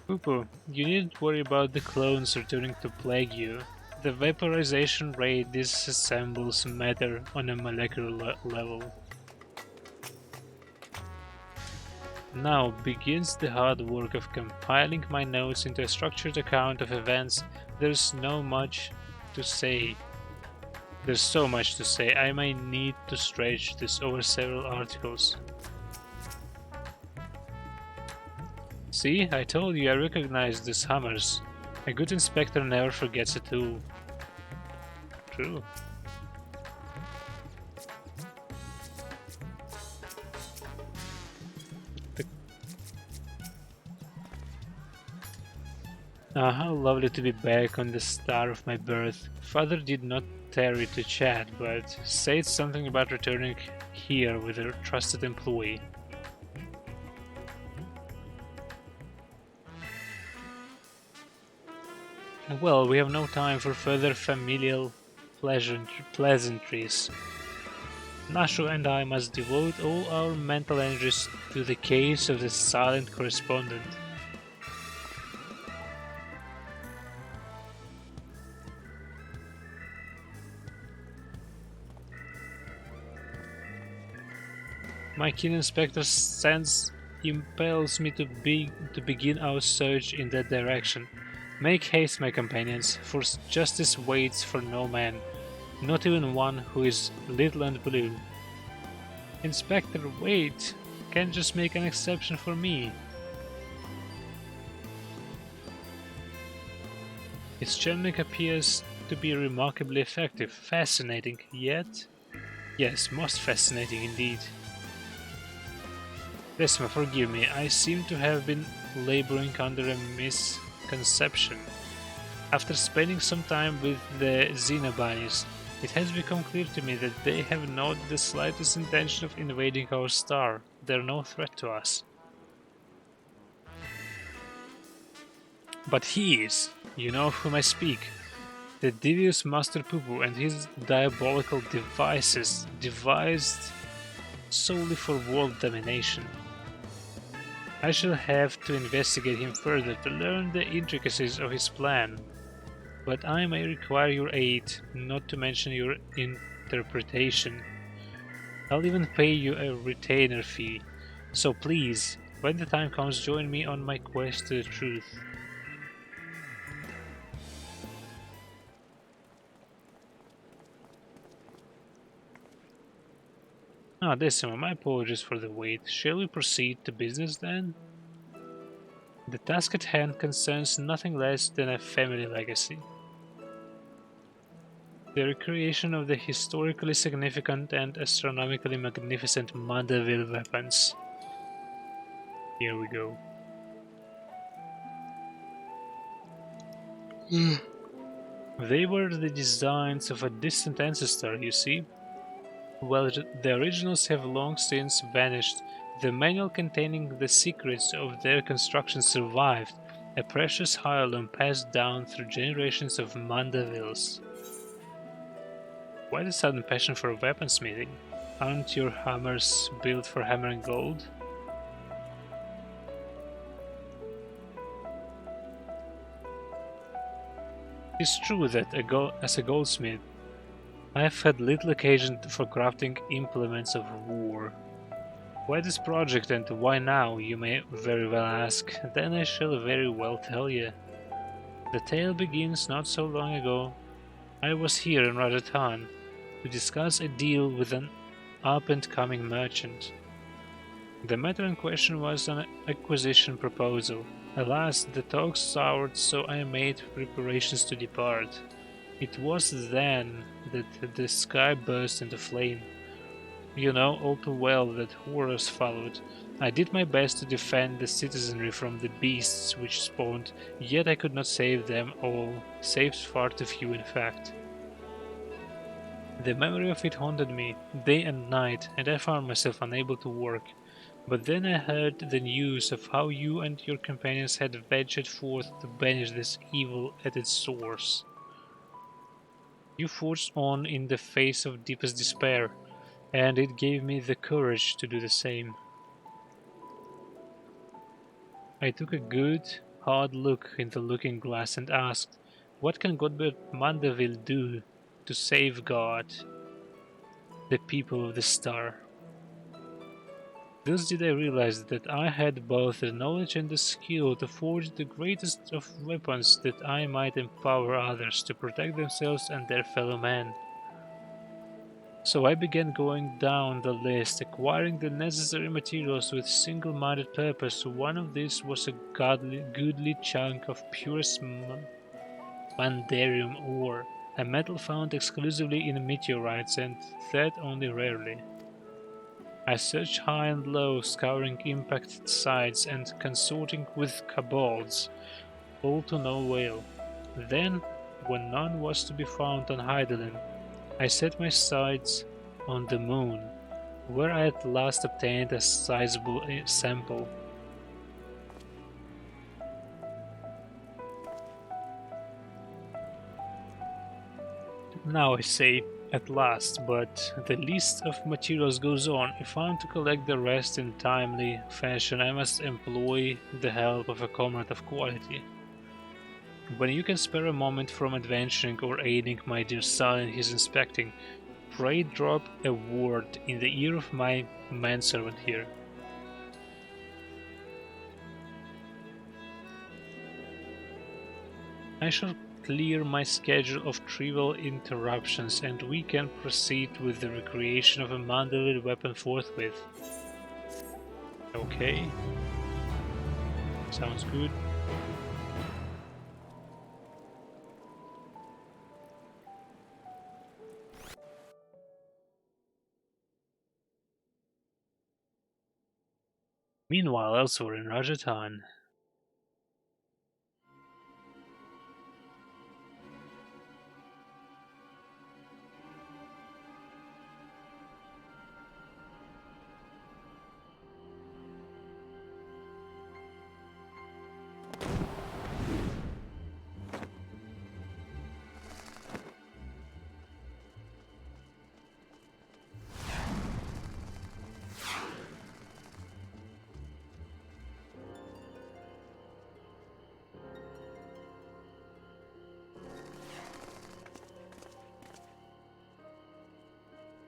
Poo-Poo, you needn't worry about the clones returning to plague you. The vaporization rate disassembles matter on a molecular level. Now begins the hard work of compiling my notes into a structured account of events. There's no much to say. There's so much to say, I may need to stretch this over several articles. See, I told you I recognized these hammers. A good inspector never forgets a tool. True. How lovely to be back on the star of my birth. Father did not tarry to chat, but said something about returning here with a trusted employee. Well, we have no time for further familial pleasantries. Nashu and I must devote all our mental energies to the case of the silent correspondent. My keen inspector's sense impels me to begin our search in that direction. Make haste, my companions, for justice waits for no man, not even one who is little and blue. Inspector, wait! Can't just make an exception for me. Its jamming appears to be remarkably effective, fascinating, yet... Yes, most fascinating indeed. Desma, forgive me, I seem to have been laboring under a misconception. After spending some time with the Xenobites, it has become clear to me that they have not the slightest intention of invading our star. They're no threat to us. But he is. You know of whom I speak. The devious Master Poo and his diabolical devices devised solely for world domination. I shall have to investigate him further to learn the intricacies of his plan, but I may require your aid, not to mention your interpretation. I'll even pay you a retainer fee, so please, when the time comes, join me on my quest to the truth. Ah, Decima, my apologies for the wait. Shall we proceed to business then? The task at hand concerns nothing less than a family legacy. The recreation of the historically significant and astronomically magnificent Manderville weapons. Here we go. They were the designs of a distant ancestor, you see. While the originals have long since vanished, the manual containing the secrets of their construction survived, a precious heirloom passed down through generations of Mandervilles. Why the sudden passion for weaponsmithing? Aren't your hammers built for hammering gold? It's true that as a goldsmith, I have had little occasion for crafting implements of war. Why this project and why now, you may very well ask, then I shall very well tell you. The tale begins not so long ago. I was here in Rajasthan to discuss a deal with an up-and-coming merchant. The matter in question was an acquisition proposal. Alas, the talks soured, so I made preparations to depart. It was then that the sky burst into flame. You know all too well that horrors followed. I did my best to defend the citizenry from the beasts which spawned, yet I could not save them all, saved far too few in fact. The memory of it haunted me day and night, and I found myself unable to work. But then I heard the news of how you and your companions had ventured forth to banish this evil at its source. You forged on in the face of deepest despair, and it gave me the courage to do the same. I took a good, hard look in the looking glass and asked, what can Godbert Manderville do to safeguard the people of the star? Thus did I realize that I had both the knowledge and the skill to forge the greatest of weapons that I might empower others to protect themselves and their fellow men. So I began going down the list, acquiring the necessary materials with single-minded purpose. One of these was a goodly chunk of purest Mandarium ore, a metal found exclusively in meteorites and that only rarely. I searched high and low, scouring impacted sites and consorting with kobolds, all to no avail. Then, when none was to be found on Heidelin, I set my sights on the moon, where I at last obtained a sizable sample. Now I say, at last, but the list of materials goes on. If I am to collect the rest in timely fashion, I must employ the help of a comrade of quality. When you can spare a moment from adventuring or aiding my dear son in his inspecting, pray drop a word in the ear of my manservant here. I shall clear my schedule of trivial interruptions and we can proceed with the recreation of a Manderville weapon forthwith. Okay. Sounds good. Meanwhile, elsewhere in Rajasthan.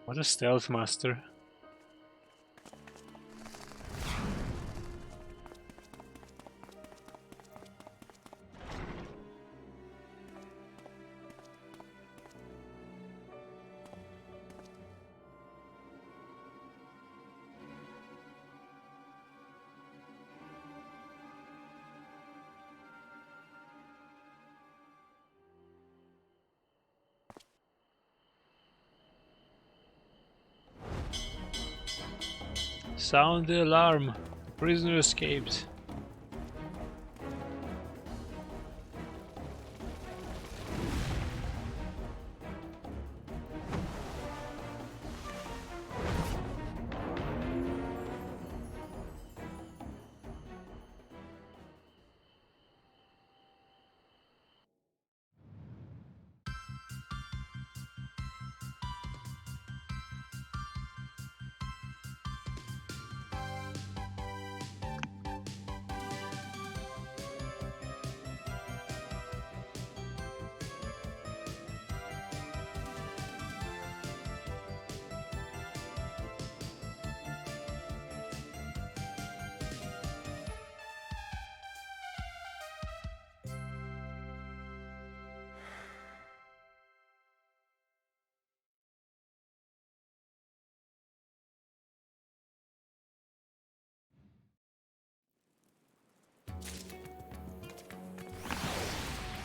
What a stealth master. Sound the alarm! The prisoner escaped.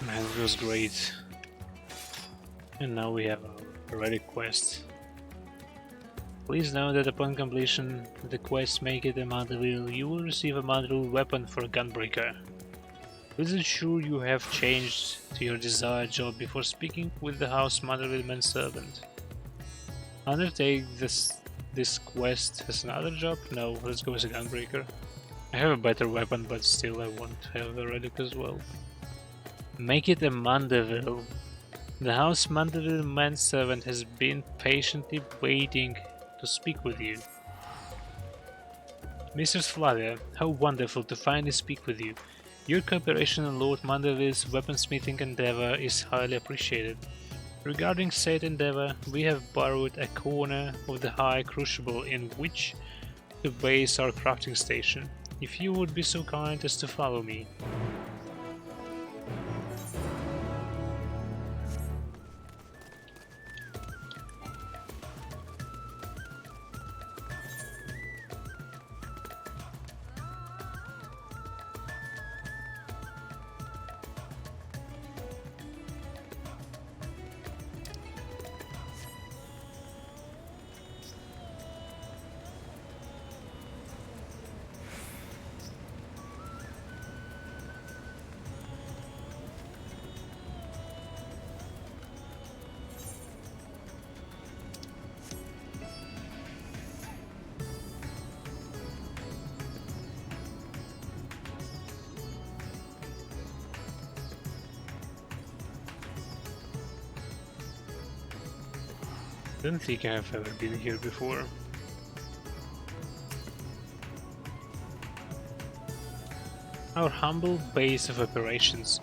Man, it was great. And now we have a relic quest. Please know that upon completion of the quest Make It a Manderville, you will receive a Manderville weapon for a gunbreaker. Please ensure you have changed to your desired job before speaking with the House Manderville manservant. Undertake this quest as another job? No, let's go as a gunbreaker. I have a better weapon, but still I want to have a relic as well. Make it a Manderville. The House Manderville manservant has been patiently waiting to speak with you. Mistress Flavia, how wonderful to finally speak with you. Your cooperation on Lord Manderville's weaponsmithing endeavor is highly appreciated. Regarding said endeavor, we have borrowed a corner of the high crucible in which to base our crafting station. If you would be so kind as to follow me. Don't think I have ever been here before. Our humble base of operations.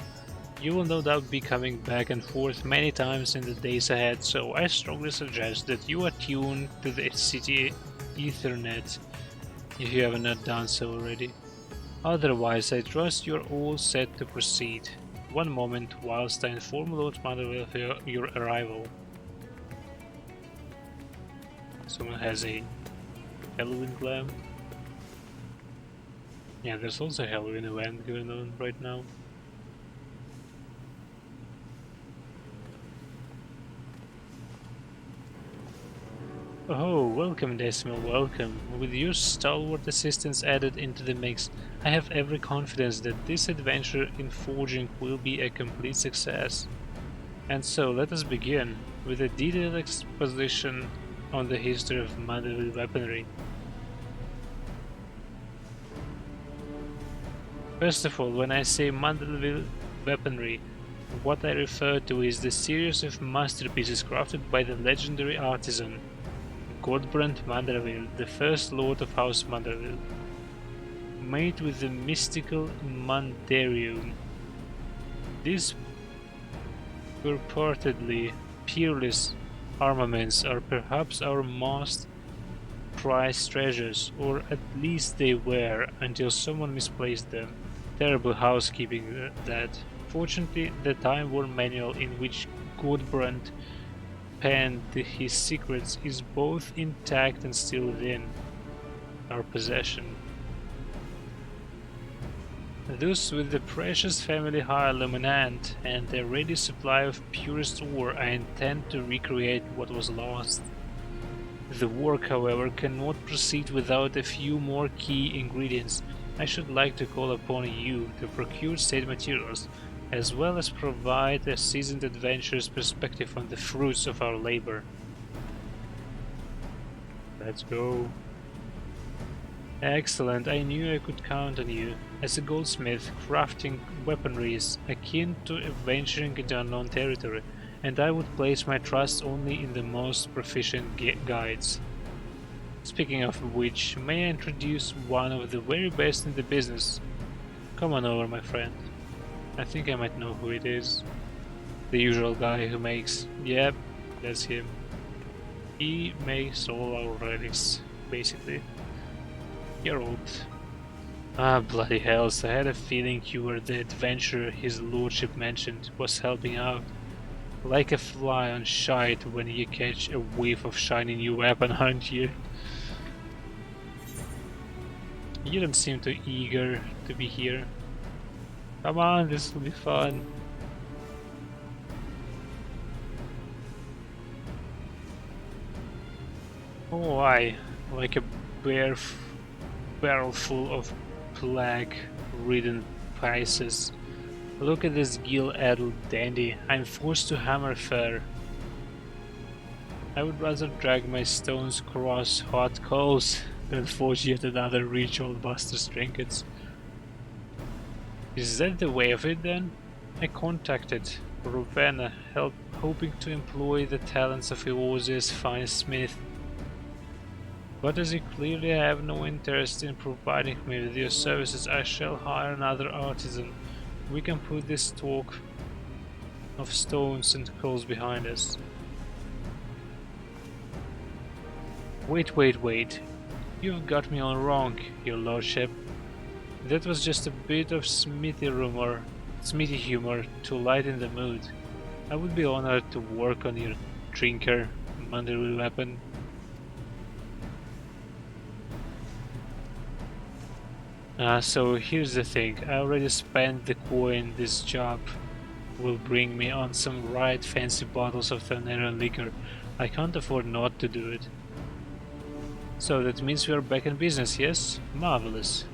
You will no doubt be coming back and forth many times in the days ahead, so I strongly suggest that you attune to the city Ethernet if you have not done so already. Otherwise, I trust you're all set to proceed. One moment whilst I inform Lord Manderville of your arrival. Someone has a Halloween glam. Yeah, there's also a Halloween event going on right now. Oh, welcome Decimal, welcome. With your stalwart assistance added into the mix, I have every confidence that this adventure in forging will be a complete success. And so, let us begin with a detailed exposition on the history of Manderville weaponry. First of all, when I say Manderville weaponry, what I refer to is the series of masterpieces crafted by the legendary artisan Hildibrand Manderville, the first lord of House Manderville, made with the mystical Mandarium. These purportedly peerless armaments are perhaps our most prized treasures, or at least they were until someone misplaced them. Terrible housekeeping, that. Fortunately, the time-worn manual in which Hildibrand penned his secrets is both intact and still within our possession. Thus, with the precious family heirloom in hand and a ready supply of purest ore, I intend to recreate what was lost. The work, however, cannot proceed without a few more key ingredients. I should like to call upon you to procure said materials, as well as provide a seasoned adventurer's perspective on the fruits of our labor. Let's go. Excellent, I knew I could count on you. As a goldsmith, crafting weaponry is akin to venturing into unknown territory, and I would place my trust only in the most proficient guides. Speaking of which, may I introduce one of the very best in the business? Come on over, my friend. I think I might know who it is. The usual guy who makes... Yep, that's him. He makes all our relics, basically. You're old. Ah, bloody hells, I had a feeling you were the adventurer his lordship mentioned was helping out. Like a fly on shite when you catch a whiff of shiny new weapon, aren't you? You don't seem too eager to be here. Come on, this will be fun. Oh, why? Like a barrel full of plague-ridden pieces. Look at this gill-addled dandy. I'm forced to hammer fare. I would rather drag my stones across hot coals than forge yet another rich old bastard's trinkets. Is that the way of it then? I contacted Ravenna, hoping to employ the talents of Eosia's finest smith. But as you clearly have no interest in providing me with your services, I shall hire another artisan. We can put this talk of stones and coals behind us. Wait. You've got me all wrong, your lordship. That was just a bit of smithy humor to lighten the mood. I would be honored to work on your drinker, Manderville weapon. So here's the thing, I already spent the coin this job will bring me on some right fancy bottles of Thanarian liquor. I can't afford not to do it. So that means we are back in business, yes? Marvelous.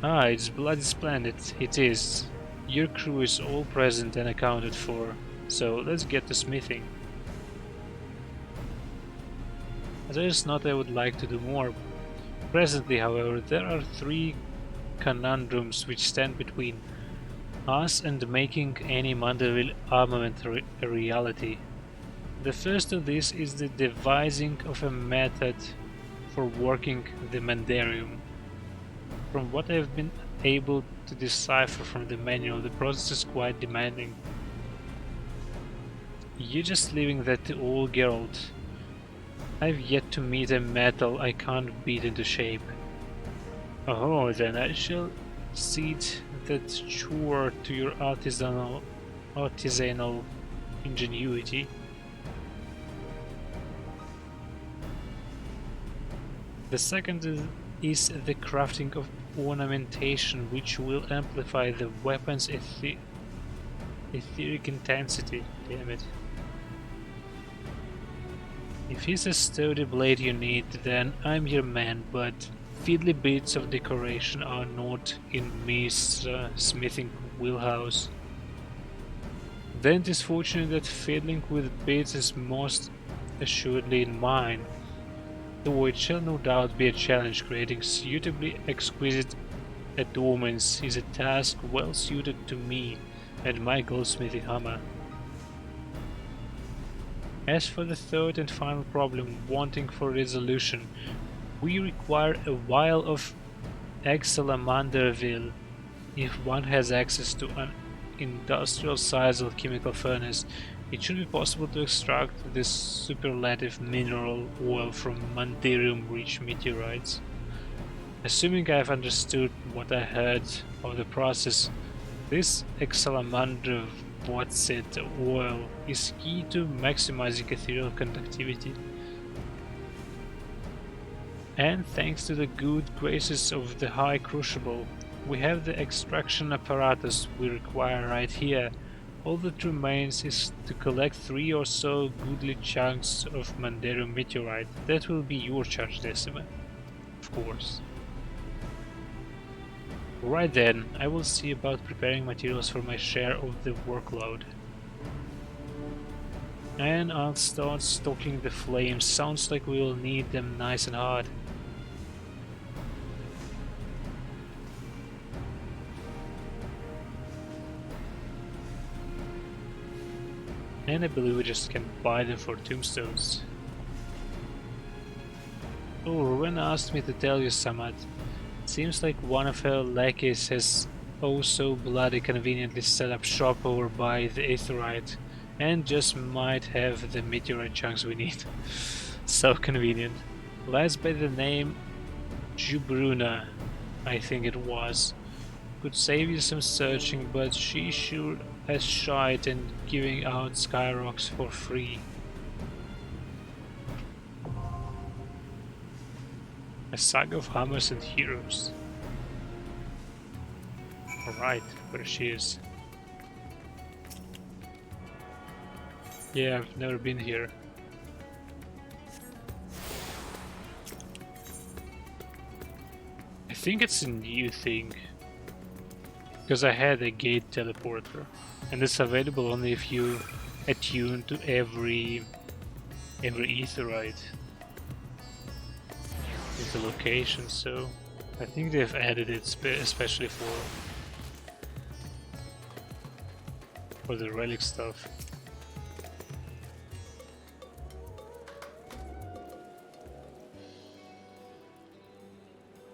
It's bloody splendid, it is. Your crew is all present and accounted for, so let's get to smithing. There's not I would like to do more. Presently, however, there are three conundrums which stand between us and making any Manderville armament a reality. The first of these is the devising of a method for working the Mandarium. From what I've been able to decipher from the manual, the process is quite demanding. You're just leaving that to old Geralt. I've yet to meet a metal I can't beat into shape. Oh, then I shall cede that chore to your artisanal ingenuity. The second is the crafting of ornamentation, which will amplify the weapon's etheric intensity. Damn it. If it's a sturdy blade you need, then I'm your man, but fiddly bits of decoration are not in Miss smithing wheelhouse. Then it is fortunate that fiddling with bits is most assuredly in mine, though it shall no doubt be a challenge. Creating suitably exquisite adornments is a task well suited to me and my goldsmithing hammer. As for the third and final problem wanting for resolution, we require a vial of Manderville if one has access to industrial-sized alchemical furnace, it should be possible to extract this superlative mineral oil from Manderville-rich meteorites. Assuming I've understood what I heard of the process, this Exalamander Whatsit oil is key to maximizing ethereal conductivity. And thanks to the good graces of the High Crucible, we have the extraction apparatus we require right here. All that remains is to collect 3 or so goodly chunks of Manderville meteorite. That will be your charge, Decima, of course. Right then, I will see about preparing materials for my share of the workload. And I'll start stoking the flames. Sounds like we will need them nice and hot. And I believe we just can buy them for tombstones. Oh, Rowena asked me to tell you, Samad. Seems like one of her lackeys has oh so bloody conveniently set up shop over by the aetheryte, and just might have the meteorite chunks we need. So convenient. Lads by the name Jubruna, I think it was. Could save you some searching, but she sure as shite and giving out skyrocks for free. A saga of hammers and heroes. Alright, where she is. Yeah, I've never been here. I think it's a new thing. Because I had a gate teleporter. And it's available only if you attune to every aetheryte. With the location, so I think they've added it especially for the relic stuff.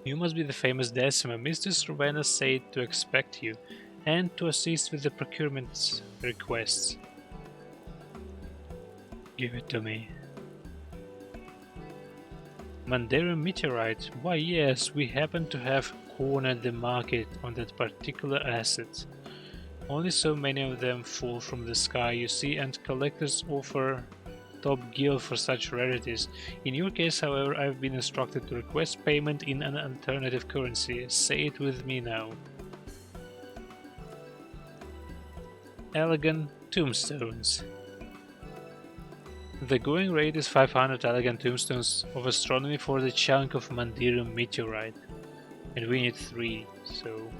You must be the famous Decima. Mistress Rowena said to expect you, and to assist with the procurement requests. Give it to me. Manderville meteorite? Why yes, we happen to have cornered the market on that particular asset. Only so many of them fall from the sky, you see, and collectors offer top gill for such rarities. In your case, however, I've been instructed to request payment in an alternative currency. Say it with me now. Elegant tombstones. The going rate is 500 elegant tombstones of astronomy for the chunk of Manderville meteorite. And we need 3, so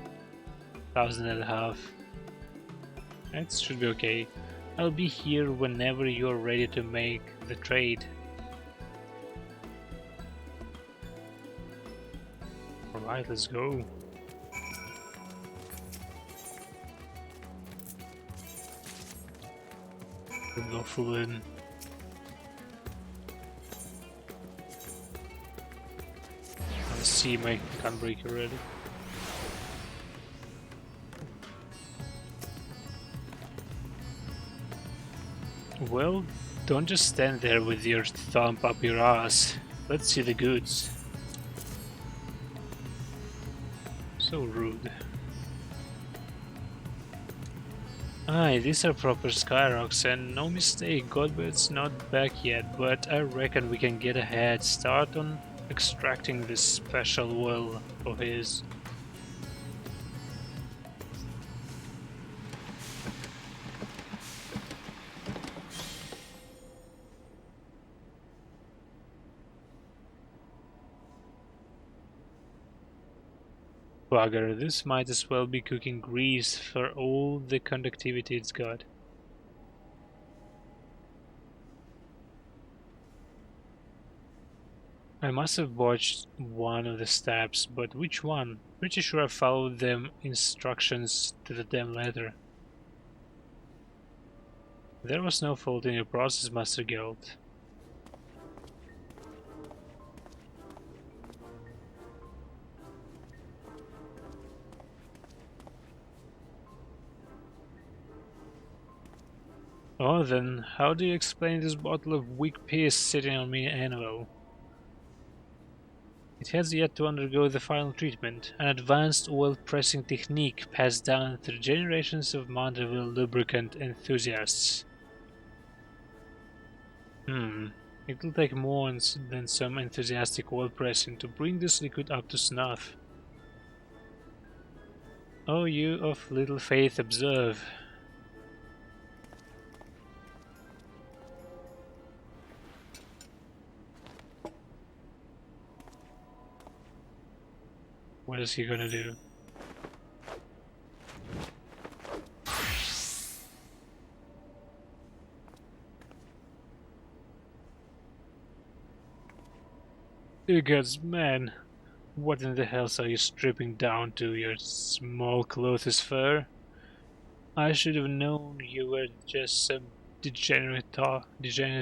1,500. That should be okay. I'll be here whenever you're ready to make the trade. Alright, let's go. We'll go full in. I see my gunbreaker ready. Well, don't just stand there with your thumb up your ass. Let's see the goods. So rude. Aye, these are proper skyrocks, and no mistake, Godbird's not back yet, but I reckon we can get a head start on extracting this special oil of his. Bugger, this might as well be cooking grease for all the conductivity it's got. I must have botched one of the steps, but which one? Pretty sure I followed them instructions to the damn letter. There was no fault in your process, Master Geralt. Oh, then how do you explain this bottle of weak piss sitting on my anvil? It has yet to undergo the final treatment, an advanced oil pressing technique passed down through generations of Manderville lubricant enthusiasts. It'll take more than some enthusiastic oil pressing to bring this liquid up to snuff. Oh, you of little faith, observe. What is he gonna do? You gods, man, what in the hell are you stripping down to? Your small clothes fur? I should have known you were just some degenerate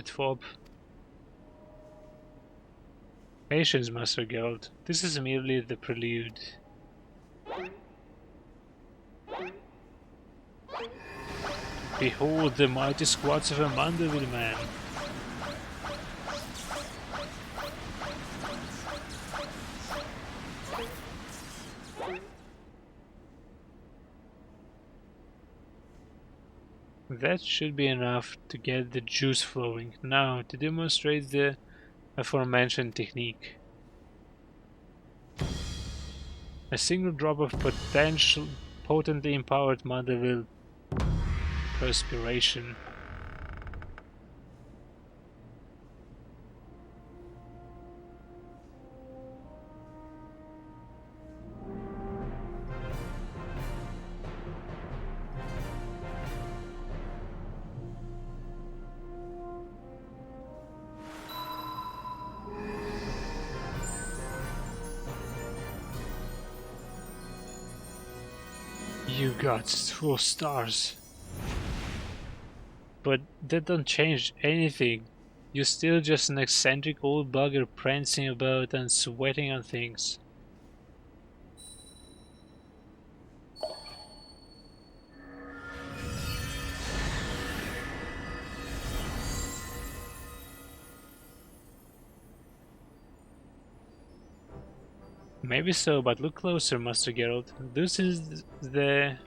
fob. Patience, Master Geralt. This is merely the prelude. Behold the mighty squats of a Manderville man. That should be enough to get the juice flowing. Now, to demonstrate the aforementioned technique. A single drop of potently empowered Manderville perspiration. You got 4 stars. But that don't change anything. You're still just an eccentric old bugger prancing about and sweating on things. Maybe so, but look closer, Master Geralt. This is the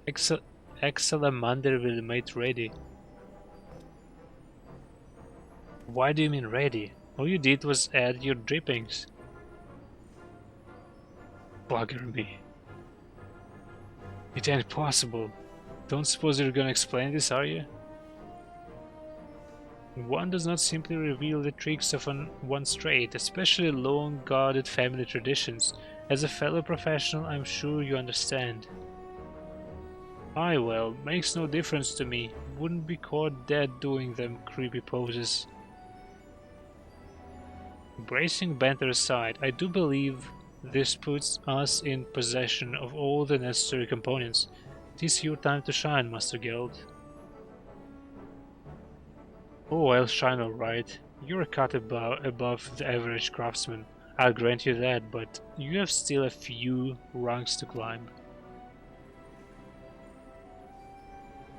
Manderville made ready. Why do you mean ready? All you did was add your drippings. Bugger me. It ain't possible. Don't suppose you're gonna explain this, are you? One does not simply reveal the tricks of one's trade, especially long-guarded family traditions. As a fellow professional, I'm sure you understand. Aye, well, makes no difference to me. Wouldn't be caught dead doing them creepy poses. Bracing banter aside, I do believe this puts us in possession of all the necessary components. It is your time to shine, Master Geralt. Oh, I'll shine alright. You're a cut above the average craftsman, I'll grant you that, but you have still a few rungs to climb.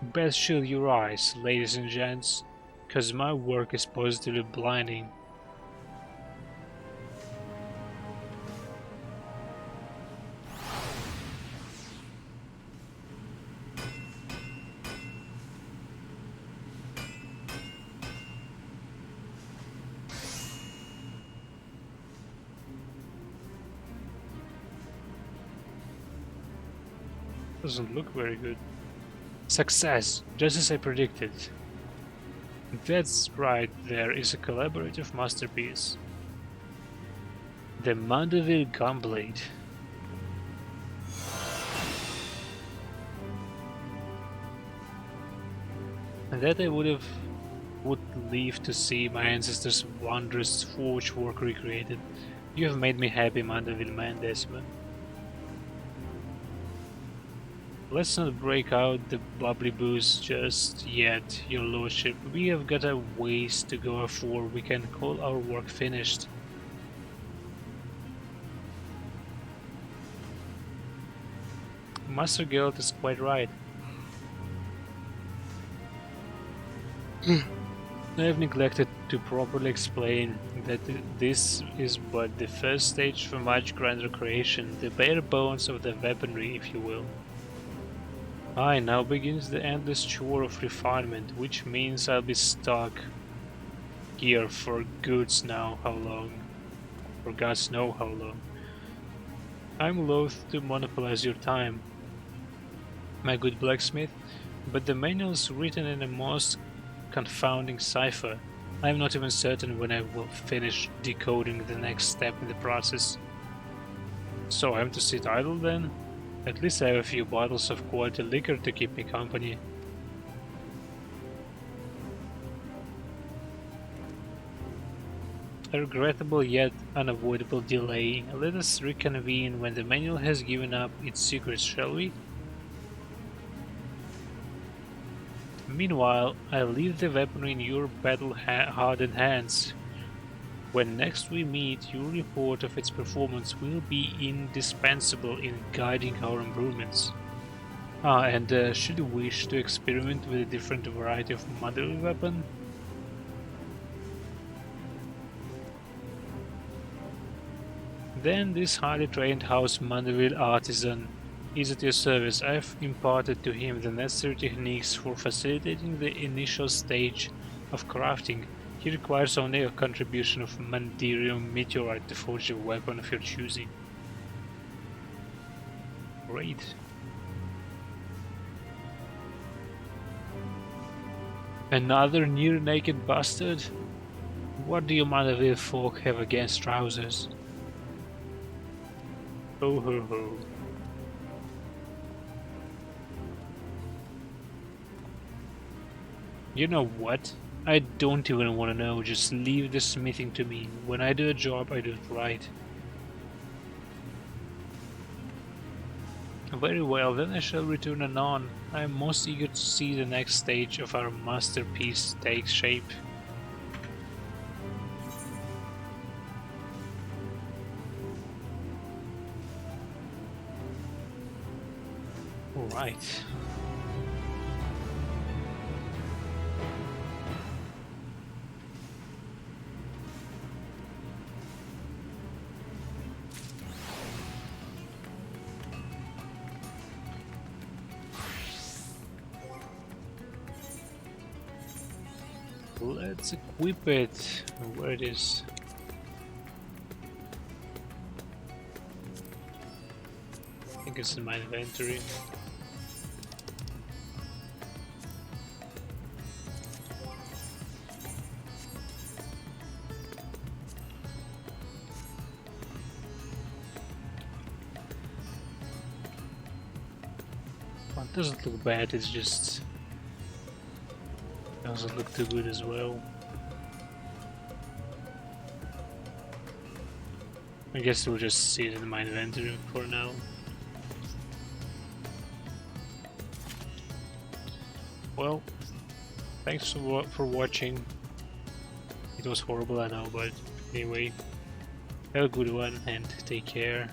Best shield your eyes, ladies and gents, cause my work is positively blinding. Doesn't look very good. Success, just as I predicted. That's right, there is a collaborative masterpiece. The Manderville Gunblade. And that I would leave to see my ancestors' wondrous forge work recreated. You have made me happy, Manderville man, Desmond. Let's not break out the bubbly booze just yet, your lordship. We have got a ways to go before we can call our work finished. Master Geralt is quite right. I have neglected to properly explain that this is but the first stage of a much grander creation, the bare bones of the weaponry, if you will. Aye, now begins the endless chore of refinement, which means I'll be stuck here for goods now how long. For gods know how long. I'm loath to monopolize your time, my good blacksmith, but the manual's written in a most confounding cipher. I'm not even certain when I will finish decoding the next step in the process. So I'm to sit idle then? At least I have a few bottles of quality liquor to keep me company. A regrettable yet unavoidable delay. Let us reconvene when the manual has given up its secrets, shall we? Meanwhile, I leave the weaponry in your battle-hardened hands. When next we meet, your report of its performance will be indispensable in guiding our improvements. And should you wish to experiment with a different variety of Manderville weapon, then this highly trained house Manderville artisan is at your service. I have imparted to him the necessary techniques for facilitating the initial stage of crafting. He requires only a contribution of Mandirium meteorite to forge a weapon of your choosing. Great. Another near-naked bastard? What do you Manderville folk have against trousers? Ho ho ho. You know what? I don't even want to know, just leave the smithing to me. When I do a job, I do it right. Very well, then I shall return anon. I am most eager to see the next stage of our masterpiece take shape. Alright. Let's equip it. Where it is. I think it's in my inventory. Well, it doesn't look bad, it's just doesn't look too good as well. I guess we'll just see it in my inventory for now. Well, thanks for watching. It was horrible, I know, but anyway, have a good one and take care.